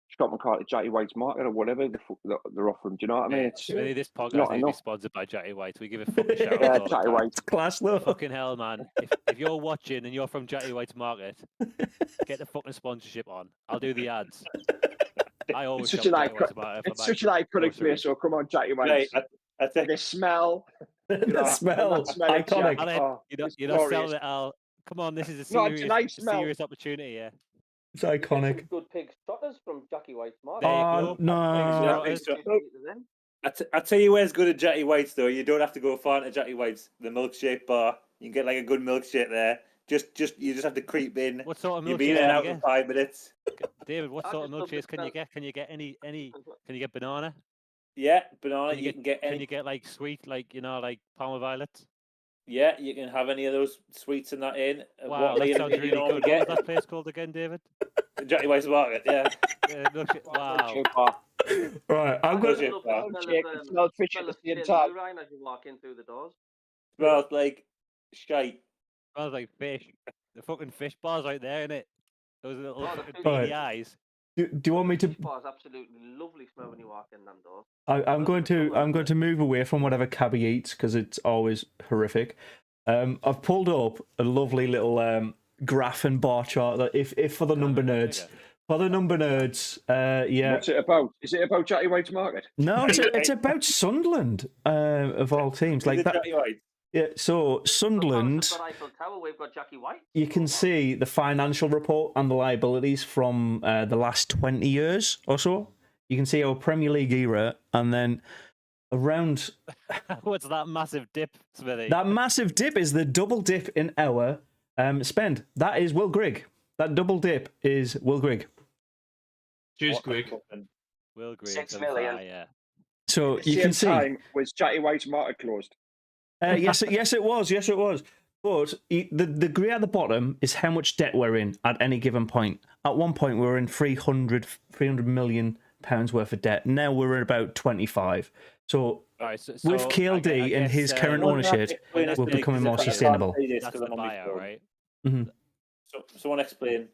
shopping cart at Jacky White's Market or whatever they're offering. Do you know what I mean? It's this podcast needs to be sponsored by Jacky White. We give a fucking shout out. Jacky White, class though. Fucking hell, man! If you're watching and you're from Jacky White's Market, get the fucking sponsorship on. I'll do the ads. It's such an iconic place. So come on, Jacky White. I think the smell. The smell. Iconic. Alan, you're not selling it, Al. Come on, this is a serious opportunity. Yeah. It's iconic. Good pig stockers from Jacky White's Market. No. I tell you where's good at Jacky White's though. You don't have to go far into Jacky White's. The milkshake bar. You can get like a good milkshake there. You just have to creep in. What sort of milkshake? You'll be in and out in 5 minutes. David, what sort of milkshakes can you get? Can you get any? Can you get banana? Yeah, banana. Can you get like sweet, like, you know, like Palmer Violet? Yeah, you can have any of those sweets in that in. Wow, that sounds really good. What was that place called again, David? Jacky White's Market. Yeah. Wow. Right, I'm going to smell fish at the same time. As you walk in through the doors. Smells like shite. Smells like fish. The fucking fish bars right there, innit? Those little beady eyes. Do you want me to? It's absolutely lovely smell when you walk in them doors. I'm going to move away from whatever Cabby eats because it's always horrific. I've pulled up a lovely little graph and bar chart that if for the number nerds. For the number nerds, yeah. What's it about? Is it about Jacky White's Market? No, it's about Sunderland of all teams. Like that. Yeah, so Sunderland, we've got Jacky White. You can see the financial report and the liabilities from the last 20 years or so. You can see our Premier League era, and then around... What's that massive dip, Smithy? That massive dip is the double dip in our spend. That is Will Grigg. That double dip is Will Grigg. Cheers, Grigg. Will Grigg. 6 million. Yeah. So you can see... Was Jacky White's Market closed? Yes, it was. Yes, it was. But the grey at the bottom is how much debt we're in at any given point. At one point, we were in £300 million worth of debt. Now we're at about 25. So, with KLD and his current ownership, we're becoming more sustainable. That's the buyer, right? Mm-hmm. So, someone explain.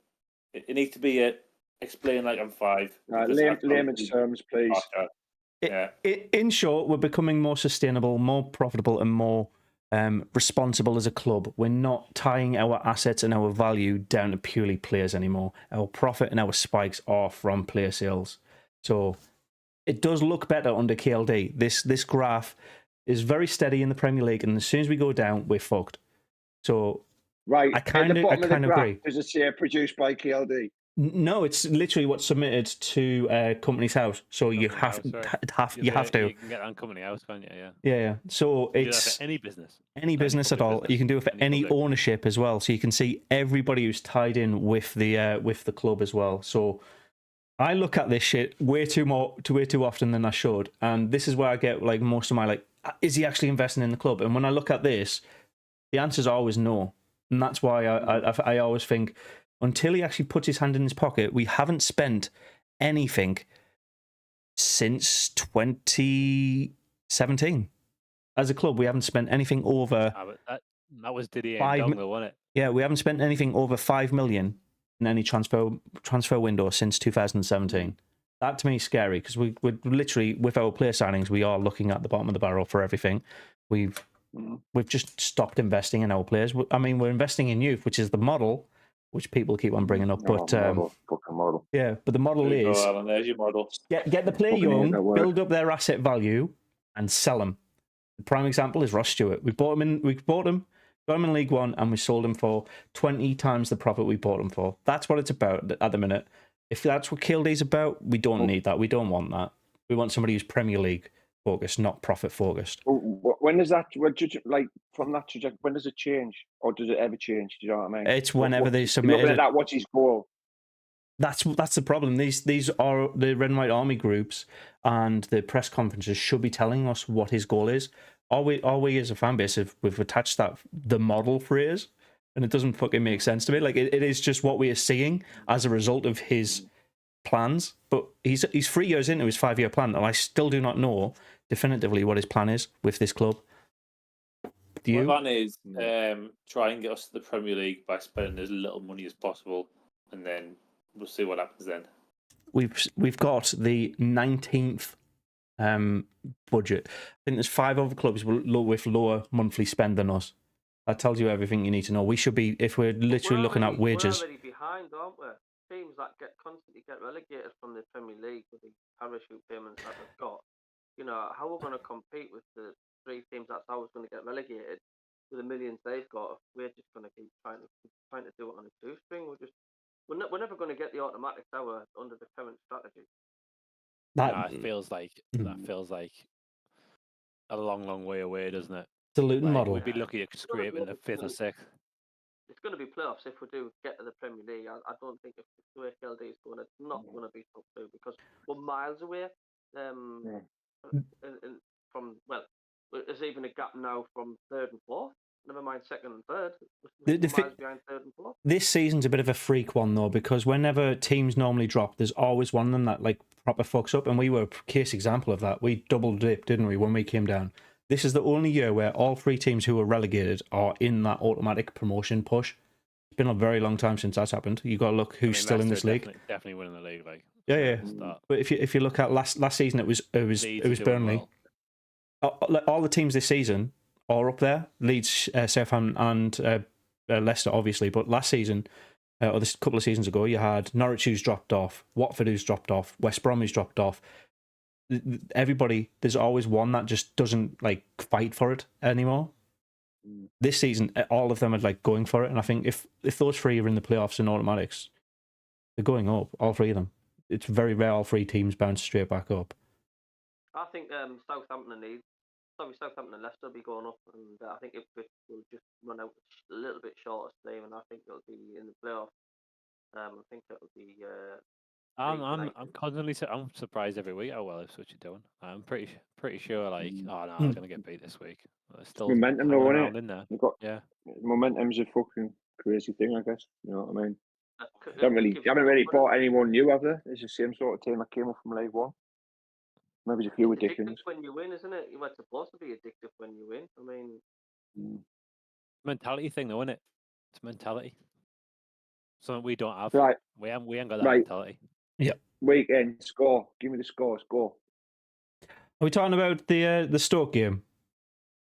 It needs to be explain like I'm 5. Layman's terms, please. Yeah. In short, we're becoming more sustainable, more profitable, and more responsible as a club. We're not tying our assets and our value down to purely players anymore. Our profit and our spikes are from player sales. So it does look better under KLD. This graph is very steady in the Premier League, and as soon as we go down, we're fucked. So right, I kind of agree. Does it say produced by KLD? No, it's literally what's submitted to Company's House. So you have to. You can get on Company House, can't you? Yeah. Yeah. So it's any business. Any business at all. You can do it for any ownership as well. So you can see everybody who's tied in with the club as well. So I look at this shit way too often than I should, and this is where I get like most of my is he actually investing in the club? And when I look at this, the answer is always no, and that's why I always think, until he actually puts his hand in his pocket, we haven't spent anything since 2017. As a club, we haven't spent anything over... That was Didier Dongle, wasn't it? Yeah, we haven't spent anything over 5 million in any transfer window since 2017. That to me is scary, because we're literally, with our player signings, we are looking at the bottom of the barrel for everything. We've just stopped investing in our players. I mean, we're investing in youth, which is the model, which people keep on bringing up. But model. Yeah, but the model is Alan, there's your model. Get the player young, build up their asset value, and sell them. The prime example is Ross Stewart. We got him in League One, and we sold him for 20 times the profit we bought him for. That's what it's about at the minute. If that's what KLD's about, we don't need that. We don't want that. We want somebody who's Premier League focused, not profit focused. When does that, like, from that trajectory, when does it change, or does it ever change? Do you know what I mean? It's whenever they submit. Looking at that, what's his goal? That's the problem. These are the Red and White Army groups, and the press conferences should be telling us what his goal is. All we as a fan base, we've attached the model phrase, and it doesn't fucking make sense to me. Like it is just what we are seeing as a result of his plans. But he's 3 years into his 5-year plan, and I still do not know definitively what his plan is with this club. Do you? My plan is try and get us to the Premier League by spending as little money as possible, and then we'll see what happens then. We've got the 19th budget. I think there's 5 other clubs with lower monthly spend than us. That tells you everything you need to know. We should be, if we're literally looking at wages. We're already behind, aren't we? Teams that constantly get relegated from the Premier League with the parachute payments that they've got. You know, how we're going to compete with the 3 teams that's always going to get relegated with the millions they've got? We're just going to keep trying to do it on a shoestring. We're never going to get the automatic tower under the current strategy. That feels like a long way away, doesn't it? The Luton model. We'd be lucky to scrape in the 5th or 6th. It's going to be playoffs if we do get to the Premier League. I don't think if the way KLD is going, it's not going to be top 2 because we're miles away. From there's even a gap now from 3rd and 4th. Never mind 2nd and 3rd. Miles behind 3rd and 4th. This season's a bit of a freak one though, because whenever teams normally drop, there's always one of them that like proper fucks up, and we were a case example of that. We double dipped, didn't we, when we came down? This is the only year where all 3 teams who were relegated are in that automatic promotion push. It's been a very long time since that's happened. You got to look who's still in this league. Definitely winning the league, like. Yeah. But if you look at last season, it was Burnley. All the teams this season are up there. Leeds, Southampton, and Leicester, obviously. But last season, or this couple of seasons ago, you had Norwich who's dropped off, Watford who's dropped off, West Brom who's dropped off. Everybody, there's always one that just doesn't like fight for it anymore. This season, all of them are like going for it, and I think if those 3 are in the playoffs in automatics, they're going up. All 3 of them. It's very rare all 3 teams bounce straight back up. I think Southampton and Leicester will be going up, and I think Ipswich will just run out a little bit short of steam, and I think it'll be in the playoffs. I think it'll be. I'm constantly I'm surprised every week how well Ipswich are doing. I'm pretty sure like I'm going to get beat this week. Still momentum though, isn't it? In there. Yeah, momentum's a fucking crazy thing, I guess. You know what I mean? Haven't really bought anyone new, have they? It's the same sort of team that came up from League One. Maybe there's a few additions. When you win, isn't it? You're supposed to be addictive when you win. I mean, mentality thing, though, isn't it? It's mentality. Something we don't have. Right. We ain't got that mentality. Yeah. Weekend score. Give me the score. Score. Are we talking about the Stoke game?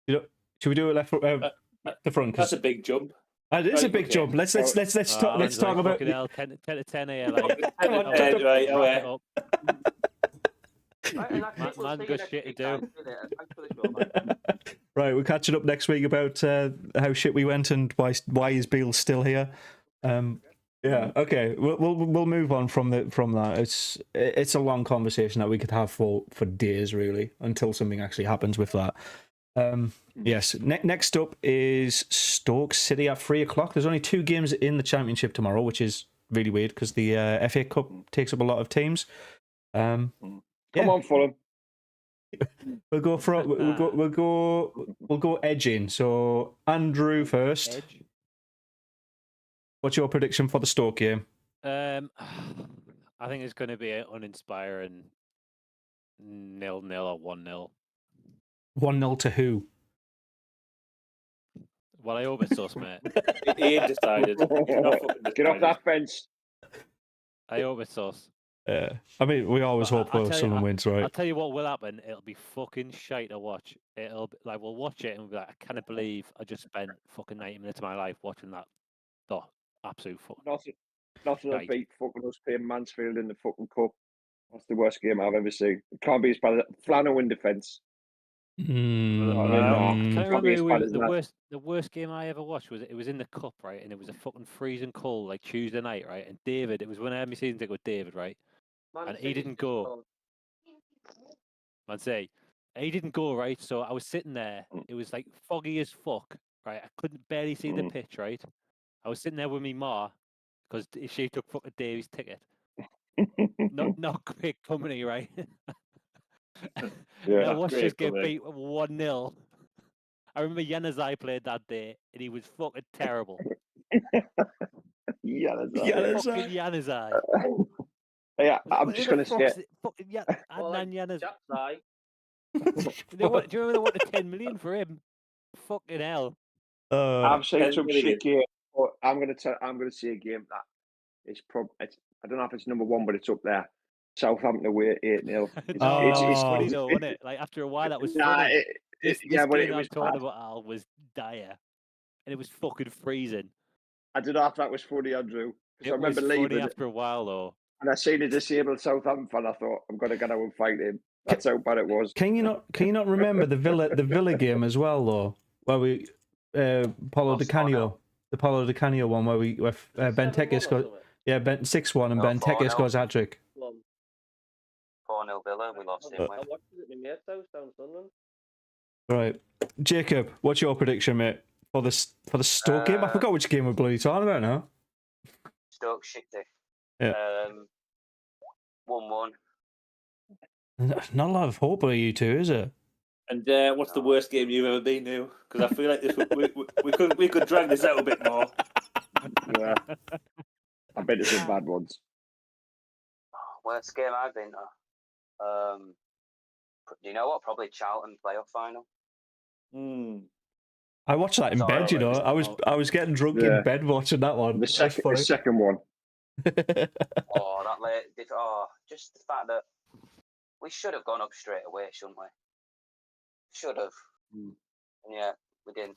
You Should we do it left the front? That's a big jump. It is a big jump. Let's talk about. 10 to 10 here. Like, Come on, right, okay. Man, good shit to do. Right, we're catching up next week about how shit we went and why is Beale still here. Yeah, okay. We'll move on from that. It's a long conversation that we could have for days, really, until something actually happens with that. Yes. Next up is Stoke City at 3:00. There's only 2 games in the Championship tomorrow, which is really weird because the FA Cup takes up a lot of teams. Come on, Fulham. We'll go edging. So Andrew first. Edge. What's your prediction for the Stoke game? I think it's going to be an uninspiring 0-0 or 1-0. 1-0 to who? Well, I hope it's us, mate. He ain't decided. Get off that fence. I hope it's us. Yeah, I mean, we always hope someone wins, right? I'll tell you what will happen. It'll be fucking shite to watch. It'll be, like, we'll watch it and we'll be like, I can't believe I just spent fucking 90 minutes of my life watching that. Oh, absolute fucking. Nothing will beat fucking us playing Mansfield in the fucking cup. That's the worst game I've ever seen. It can't be as bad as Flannel in defence. I can't remember the worst game I ever watched was it was in the cup, right? And it was a fucking freezing cold, like Tuesday night, right? And David, it was when I had my season ticket with David, right? And he didn't go. Man, say he didn't go, right? So I was sitting there. It was like foggy as fuck, right? I couldn't barely see the pitch, right? I was sitting there with me ma because she took fucking Davy's ticket. not great company, right? Yeah, I watched us get beat 1-0. I remember Januzaj played that day, and he was fucking terrible. Januzaj. Yeah, I'm just going to say it. Januzaj. Do you remember they wanted 10 million for him? Fucking hell. I've seen some shit game, but I'm going to see a game that it's I don't know if it's number 1, but it's up there. Southampton away 8-0. It's funny though, wasn't it? Like after a while, that was funny. This but game it was I'm talking about, Al, was dire, and it was fucking freezing. I don't know if that was funny, Andrew. It was funny after a while though. And I seen a disabled Southampton fan. I thought, I'm going to get out and fight him. That's how bad it was. Can you not remember the Villa game as well though, where we Paulo Di Canio, the Paulo Di Canio one where Benteke scores 6-1 and Benteke scores a hat-trick. 4-0 Villa, we lost him. I watched it at my mate's house down Sunderland. Right, Jacob, what's your prediction, mate, for the Stoke game? I forgot which game we're bloody talking about now. Stoke City. Yeah. 1-1. Not a lot of hope for you two, is it? And what's the worst game you've ever been to? Because I feel like this we could drag this out a bit more. Yeah, I bet it's some bad ones. Worst game I've been to. Do you know what? Probably Charlton playoff final. I watched that in bed. You know, I was getting drunk in bed watching that one. The second one. That late. Just the fact that we should have gone up straight away, shouldn't we? Should have. And yeah, we didn't.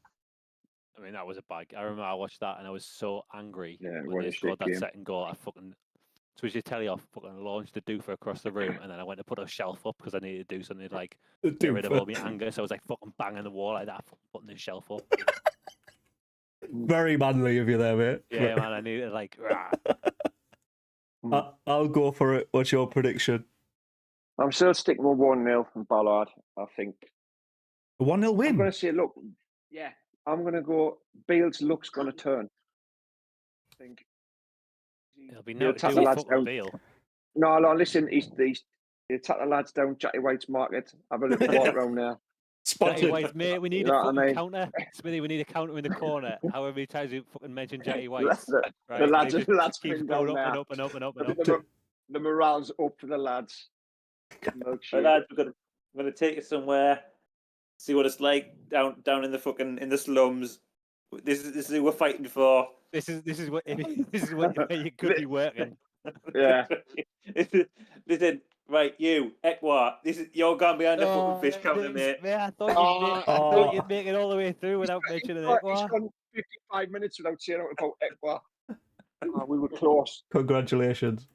I mean, that was a bad. I remember I watched that and I was so angry when they scored that second goal. I fucking switched the telly off, fucking launched the Doofus across the room, and then I went to put a shelf up because I needed to do something like get rid of all my anger. So I was like fucking banging the wall like that, putting the shelf up. Very manly of you there, mate. Yeah, man, I needed like. I'll go for it. What's your prediction? I'm still sticking with 1-0 from Ballard. I think a 1-0 win. I'm going to say, look, I'm going to go. Bale's luck's going to turn. I think it'll be no to do with Bale. No, listen. He'll take the lads down Jacky White's market. Have a little walk around there. Jacky White, mate, we need a fucking counter. Smithy, we need a counter in the corner. However many times we fucking mention Jacky White. The lads keep going up and up. The morale's up for the lads. Right, lads, we're gonna take it somewhere. See what it's like down in the fucking in the slums. This is who we're fighting for. This is what you could be working. Yeah. Listen, Right, you, Ekwa, you're going behind the fucking fish counter, mate. I thought you'd make it all the way through without mentioning He's Ekwa. gone 55 minutes without saying about Ekwa. We were close. Congratulations.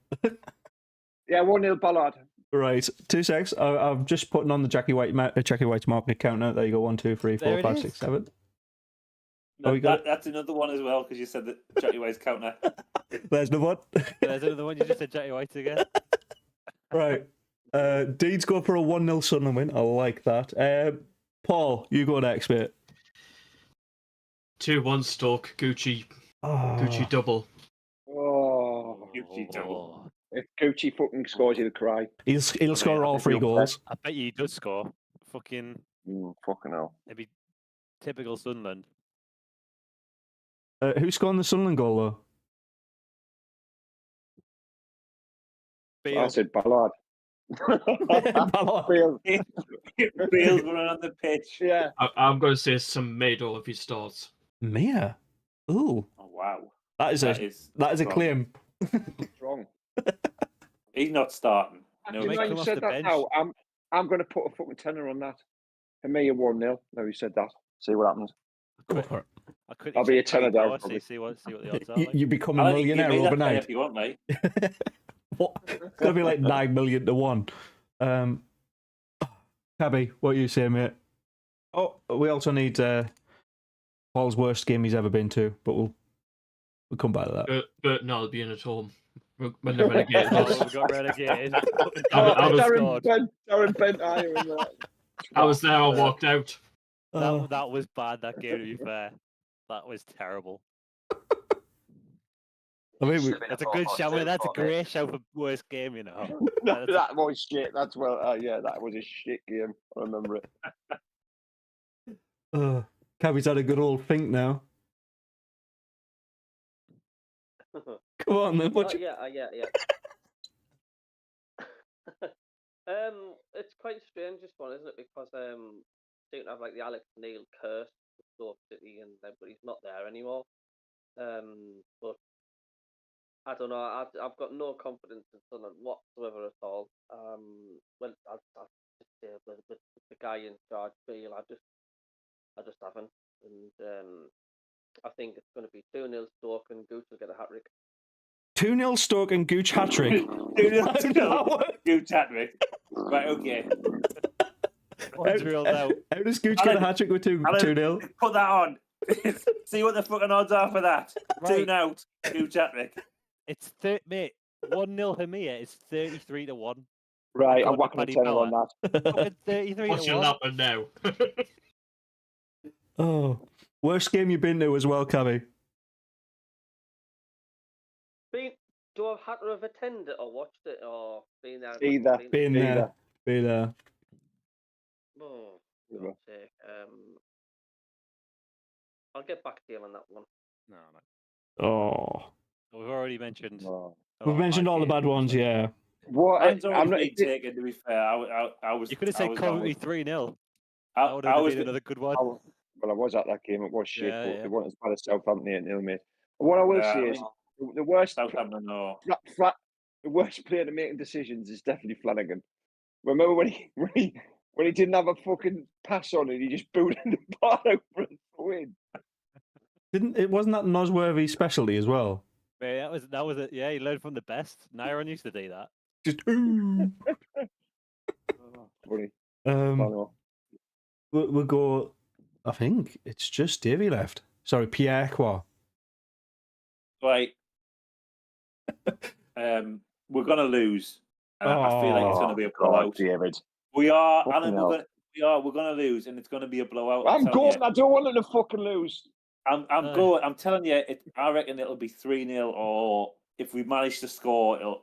Yeah, 1-0 Ballard. Right, 2 secs. I'm just putting on the Jacky White's market counter. There you go. 1, 2, 3, 4, There it 5, is. 6, 7. No, we got it. That's another one as well, because you said that Jacky White's counter. There's the one. There's another one. You just said Jacky White again. Right. Deeds go for a 1-0 Sunderland win. I like that. Paul, you go next, mate. 2-1 Stoke. Gucci Oh. double. Oh, Gucci double. if Gucci fucking scores, he'll cry. He'll score all 3 goals. I bet you he does score. Fucking hell. it'd be typical Sunderland. Who's scoring the Sunderland goal, though? I said Ballard. Ballard. Bale's running on the pitch. Yeah. I'm going to say some Mado if he starts. Mia. Ooh. Oh, wow. That is a claim. Strong. He's not starting. No, You know, you said that now. I'm going to put a fucking tenner on that. And me a 1-0. No, you said that. See what happens. Go for it. I'll be a tenner down. See what the odds are. Like. You become a millionaire overnight. If you want, mate. What? It's going to be like 9 million to 1. Cabby, what are you saying, mate? Oh, we also need Paul's worst game he's ever been to, but we'll come back to that. Burton Albion at home. When they're relegated. We got relegated. Darren Bent, I was there, I walked out. That was bad, that game, to be fair. That was terrible. I mean, that's a good shout. That's a great shout for worst game, you know. That was shit. That's well, yeah, that was a shit game. I remember it. Cabby's had a good old think now. Come on, then. Yeah. It's quite strange, this one, isn't it? Because seem to have like the Alex Neil curse of Stoke City, but he's not there anymore. But I don't know. I've got no confidence in Sunderland whatsoever at all. Well, I'll just say with the guy in charge, Beale, I just haven't, and I think it's going to be 2-0 Stoke, and Gooch will get a hat trick. 2-0 Stoke and Gooch hat trick. 2-0 Gooch hat trick. Right, okay. How does Gooch get a hat trick with 2-0? Put that on. See what the fucking odds are for that. Right. 2-0 Gooch hat trick. It's mate. 1-0 Hamia is 33-1. Right, I'm whacking a tenner on that. 33 What's your number now? Oh, worst game you've been to as well, Cabby? Do I have to have attended or watched it or been there? Either. Been there. Oh, God's sake. I'll get back to you on that one. No. Oh. We've already mentioned. We've mentioned all the bad ones, yeah. What? I'm not taken, to be fair. I was. You could have said Coventry 3-0. That would have been another good one. Well, I was at that game. It was shit, Yeah, but yeah. it wasn't as bad as Southampton 8-0, mate. What I will say is the worst. Southampton, no. The worst player to making decisions is definitely Flanagan. Remember when he didn't have a fucking pass on it, he just booted the ball out for a win. Wasn't that Nosworthy's specialty as well? Yeah, that was it. Yeah, he learned from the best. Nyron used to do that. Just funny. We'll go. I think it's just Davey left. Sorry, Pierre Qua. Right. We're gonna lose. And I feel like it's gonna be a blowout. David. We are, Alan. We're gonna lose, and it's gonna be a blowout. I'm going. I don't want them to fucking lose. I'm going. I'm telling you, I reckon it'll be 3-0, or if we manage to score, it'll.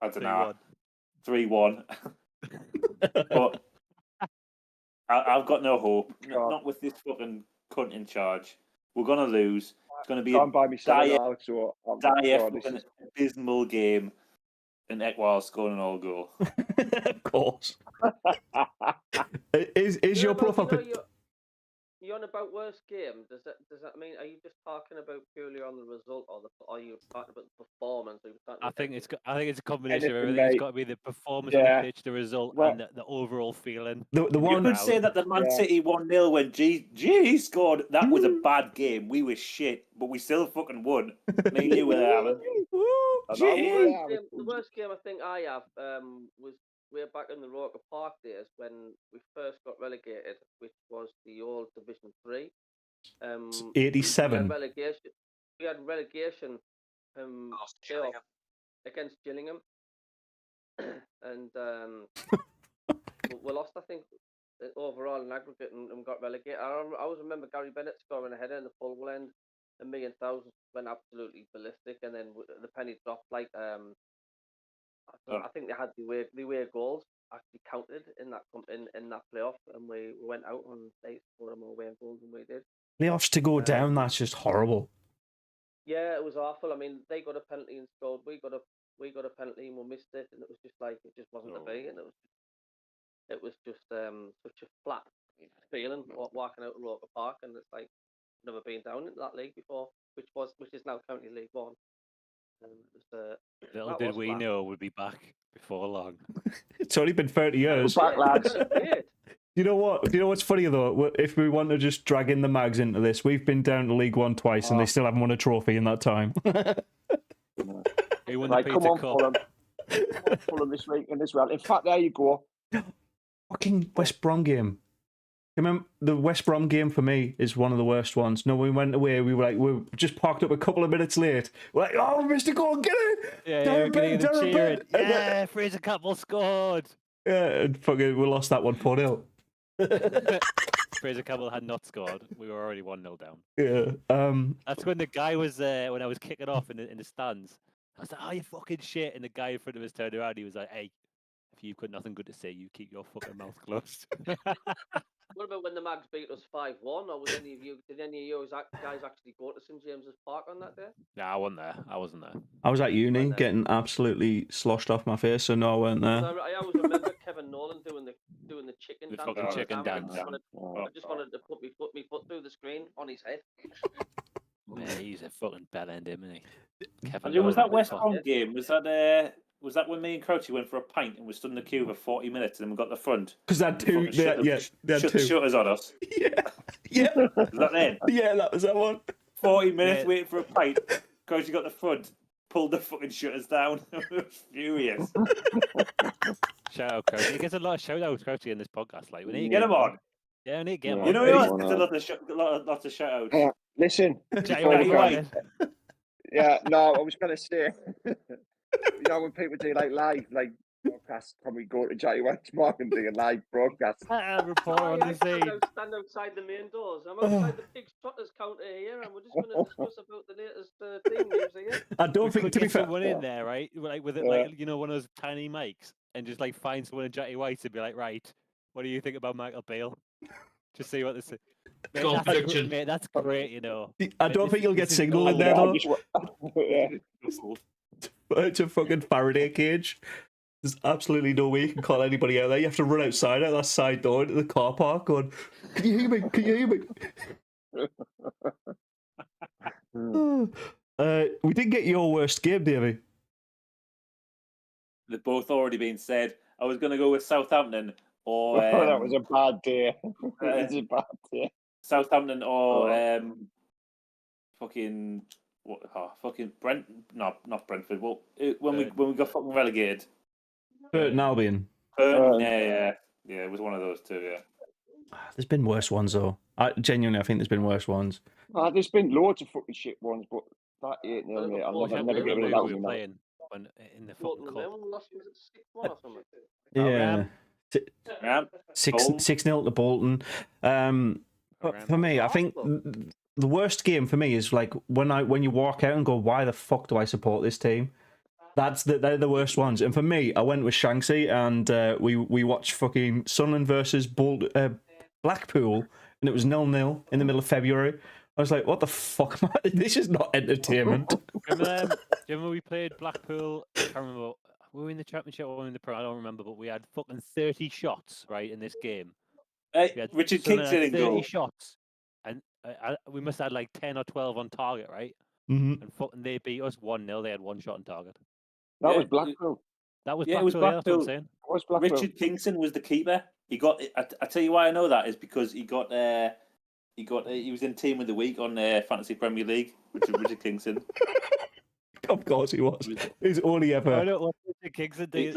I don't know. 3-1. But I've got no hope. Not with this fucking cunt in charge. We're gonna lose. It's gonna be an abysmal game, and Ekwal's scoring an all goal. Of course. Is your profile? You're on about about worst game, does that mean, are you just talking about purely on the result, or are you talking about the performance? I think it's a combination of Anything, everything. It's mate. got to be the performance on the pitch, the result, Well- and the overall feeling. The You one could say that the Man City 1-0 when G scored, that was a bad game. We were shit, but we still fucking won. Me and you were there, Alan. The worst game I think I have was way back in the Roker Park days when we first got relegated, which was the old Division 3. 87. We had relegation playoff against Gillingham. And we lost, I think, overall in aggregate and got relegated. I always remember Gary Bennett scoring a header in the full end, and me and Thousands went absolutely ballistic, and then the penny dropped. Like I think they had the away goals actually counted in that playoff, and we went out and they scored more away goals than we did. Playoffs to go down, that's just horrible. Yeah, it was awful. I mean, they got a penalty and scored. We got a penalty and we missed it, and it was just like it just wasn't to be, and it was just such a flat feeling walking out of Roker Park, and it's like never been down into that league before, which is now County League One. Little did we know we'd be back before long. It's only been 30 years. We're back, lads. You know what? Do you know what's funny though? If we want to just drag in the Mags into this, we've been down to League One twice, and they still haven't won a trophy in that time. He won the Pizza Cup. Fulham this weekend as well. In fact, there you go. Fucking West Brom game. Remember the West Brom game for me is one of the worst ones. No, we went away. We were just parked up a couple of minutes late. We're like, oh, Mr. Goal, get it! Yeah, cheering. Yeah, Fraser Campbell scored. Yeah, and fucking we lost that one 4-0. Fraser Campbell had not scored. We were already 1-0 down. Yeah. That's when the guy was when I was kicking off in the stands. I was like, "Oh, you fucking shit!" And the guy in front of us turned around. He was like, "Hey, if you've got nothing good to say, you keep your fucking mouth closed." What about when the Mags beat us 5-1? Or did any of you guys actually go to St James's Park on that day? No, I wasn't there. I wasn't there. I was at uni getting absolutely sloshed off my face, so no, I weren't there. I always remember Kevin Nolan doing the chicken dance. Fucking chicken dance. I just wanted to put my foot through the screen on his head. Man, he's a fucking bell end, isn't he? Kevin, was that West Brom game? Was that when me and Crouchy went for a pint and we stood in the queue for 40 minutes and then we got the front? Because they had two. They had two. The shutters on us. Yeah. Was that then? Yeah, that was that one. 40 minutes waiting for a pint. Crouchy got the front, pulled the fucking shutters down. I was furious. Shout out, Crouchy. He gets a lot of shout outs, Crouchy, in this podcast. Like, we need to get him on. Yeah, we need to get him on. You know who else gets lots of shout outs? Listen. Right. Yeah, no, I was going to say, you know, when people do like live, like broadcasts, probably go to Jacky White's Mark and do a live broadcast. Report on the scene. Stand outside the main doors. I'm outside the Pig's Trotters counter here, and we're just going to discuss about the latest team news here. I don't think, to be fair, someone in there, right? Like with it, like one of those tiny mics, and just like find someone in Jacky White and be like, right, what do you think about Michael Beale? Just see what this is. Mate, that's great, you know. I don't think you'll get signal in there though. It's a fucking Faraday cage. There's absolutely no way you can call anybody out there. You have to run outside out that side door into the car park going, "Can you hear me? Can you hear me?" We didn't get your worst game, Davey. They've both already been said. I was going to go with Southampton or... that was a bad day. It's a bad day. Southampton or fucking Brent? No, not Brentford. Well, when we got fucking relegated. Burton Albion. Yeah, it was one of those two. Yeah. There's been worse ones though. I think there's been worse ones. There's been loads of fucking shit ones, but that 8-0, mate, I'll never get rid of that one. Playing in the fucking cup. Yeah. 6-0 to Bolton. But for me, I think the worst game for me is like when you walk out and go, why the fuck do I support this team? They're the worst ones. And for me, I went with Shanksy and we watched fucking Sunderland versus Blackpool, and it was 0-0 in the middle of February. I was like, what the fuck, man? This is not entertainment. Remember we played Blackpool? I can't remember. Were we in the Championship or in the Pro? I don't remember, but we had fucking 30 shots, right, in this game. Richard Kingston in goal. 30 shots. And we must have had like 10 or 12 on target, right? Mm-hmm. And they beat us 1-0. They had one shot on target. That was Blackpool. That was Yeah, Blackpool. it was Yeah, that's what I'm Blackpool. saying. It was Blackpool. Richard Kingston was the keeper. He got. I tell you why I know that is because he was in Team of the Week on Fantasy Premier League, Richard Kingston. Of course he was. He's only ever. I don't want Richard Kingston. He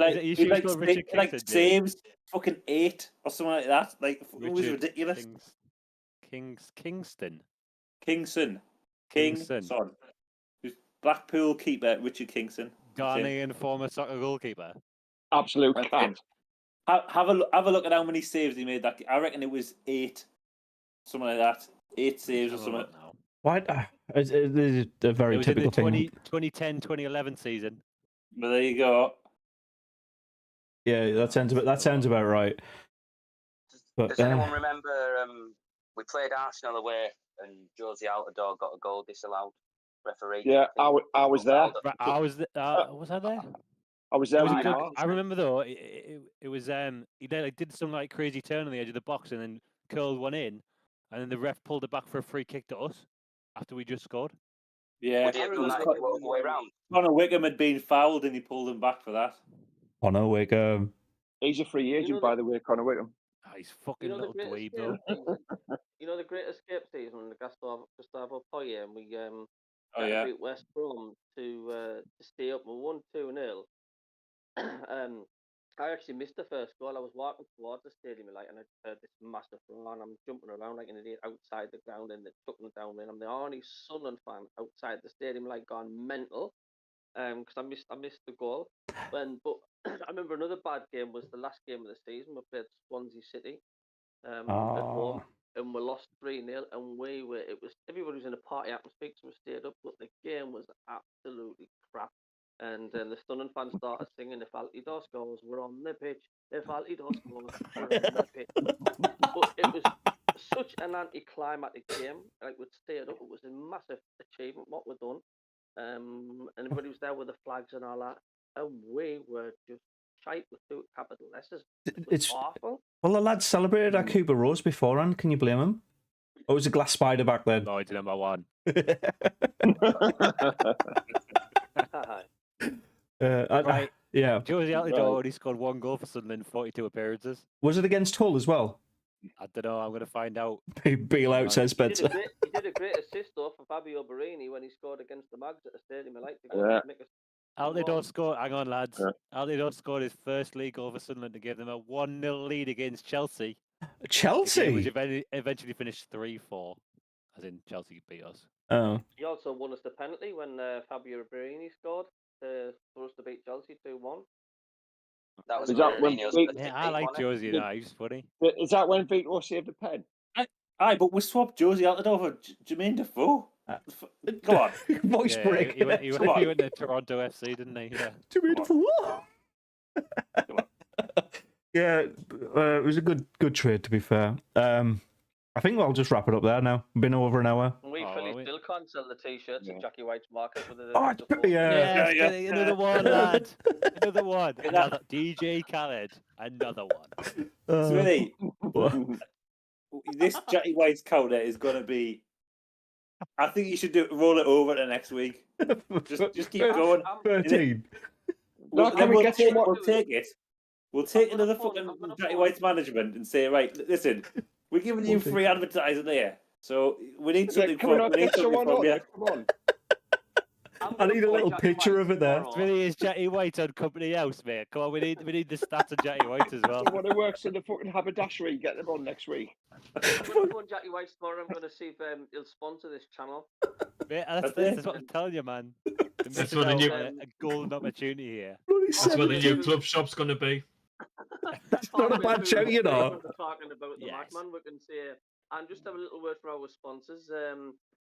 saves fucking 8 or something like that. Like it was ridiculous. Kingston. Son. Blackpool keeper Richard Kingston. Ghanaian former soccer goalkeeper. Absolute cat. Have a look at how many saves he made. That I reckon it was 8, something like that. 8 saves or something. Why? It's a very typical thing. 2010-2011 season. But there you go. Yeah, that sounds about right. Does anyone remember we played Arsenal away and Josie Altidore got a goal disallowed? Referee. Yeah, I was there. Was I there? I was there. I remember though. It was he did some like crazy turn on the edge of the box and then curled one in, and then the ref pulled it back for a free kick to us after we just scored. Yeah, it was all the way around. Connor Wickham had been fouled and he pulled him back for that. Connor Wickham. He's a free agent, by the way, Connor Wickham. Oh, he's fucking little dweeb, though. You know the Great Escape season when the Gustavo Poyet and we beat West Brom to stay up. We won 2-0. I actually missed the first goal. I was walking towards the stadium and I heard this massive roar and I'm jumping around like an idiot outside the ground and they're chucking it down. And I'm the only Sunderland fan outside the stadium, like gone mental, because I missed the goal. But I remember another bad game was the last game of the season. We played Swansea City at home and we lost 3-0. And everybody was in a party atmosphere, so we stayed up. But the game was absolutely crap. And then the Stunning fans started singing, "If Altidore scores, we're on the pitch. If Altidore scores, we're on the pitch." But it was such an anticlimactic game. Like we'd stayed up, it was a massive achievement what we'd done. And everybody was there with the flags and all that, and we were just shite with 2 capital letters. It's awful. Well, the lads celebrated at Cooper Rose beforehand. Can you blame them? Or was it Glass Spider back then? No, it's number 1. Right. Yeah. Josie Altidore already scored 1 goal for Sunderland in 42 appearances. Was it against Hull as well? I don't know. I'm going to find out. Bail out, says Spencer. He did a great assist though for Fabio Barini when he scored against the Mags at the stadium. I like to make a Altidore scored. Hang on, lads. Yeah. Altidore scored his first league goal for Sunderland to give them a 1-0 lead against Chelsea. Chelsea, which eventually finished 3-4, as in Chelsea beat us. Oh. He also won us the penalty when Fabio Barini scored for us to beat Chelsea 2-1. That was I like Josie now. He's funny. Is that when Vito saved the pen? Aye, but we swapped Josie Altidore for Jermaine Defoe. Come on. Voice break. He went to Toronto FC, didn't he? Yeah. Jermaine Defoe. Yeah, it was a good trade, to be fair. I think I'll just wrap it up there now. Been over an hour. We still can't sell the t-shirts at Jacky White's Market. Another one, lad. Another one. Another DJ Khaled. Another one. Smithy, this Jacky White's counter is going to be... I think you should roll it over to next week. Just keep going. 13. We'll take it. We'll take another fucking Jacky White's management and say, right, listen... We're giving you free advertising here, so we need something from you. Come on. I need a little picture of it there. It really is Jacky White on Company House, mate. Come on, we need the stats of Jacky White as well. Someone who works in the fucking haberdashery, get them on next week. I'm going to go on Jacky White tomorrow. I'm going to see if he'll sponsor this channel. Mate, that's what I'm telling you, man. That's where the new a golden opportunity here. That's where the new club shop's going to be. That's not a bad show, you know. Talking about the Madman, we can say, and just have a little word for our sponsors.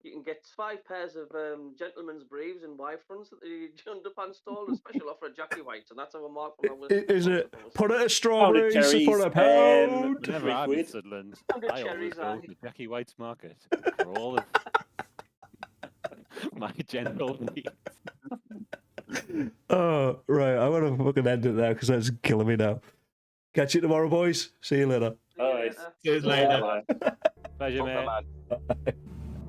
You can get 5 pairs of gentlemen's briefs and wife fronts at the underpants stall. A special offer at Jacky White, and that's our mark from our Is it? Put it a strawberries for a pound. Never I've been Sunderland. I always go to Jacky White's Market for all of my general needs. Oh, right. I want to fucking end it there because that's killing me now. Catch you tomorrow, boys. See you later. All right. See you later. Bye. Pleasure, Fuck mate. the man.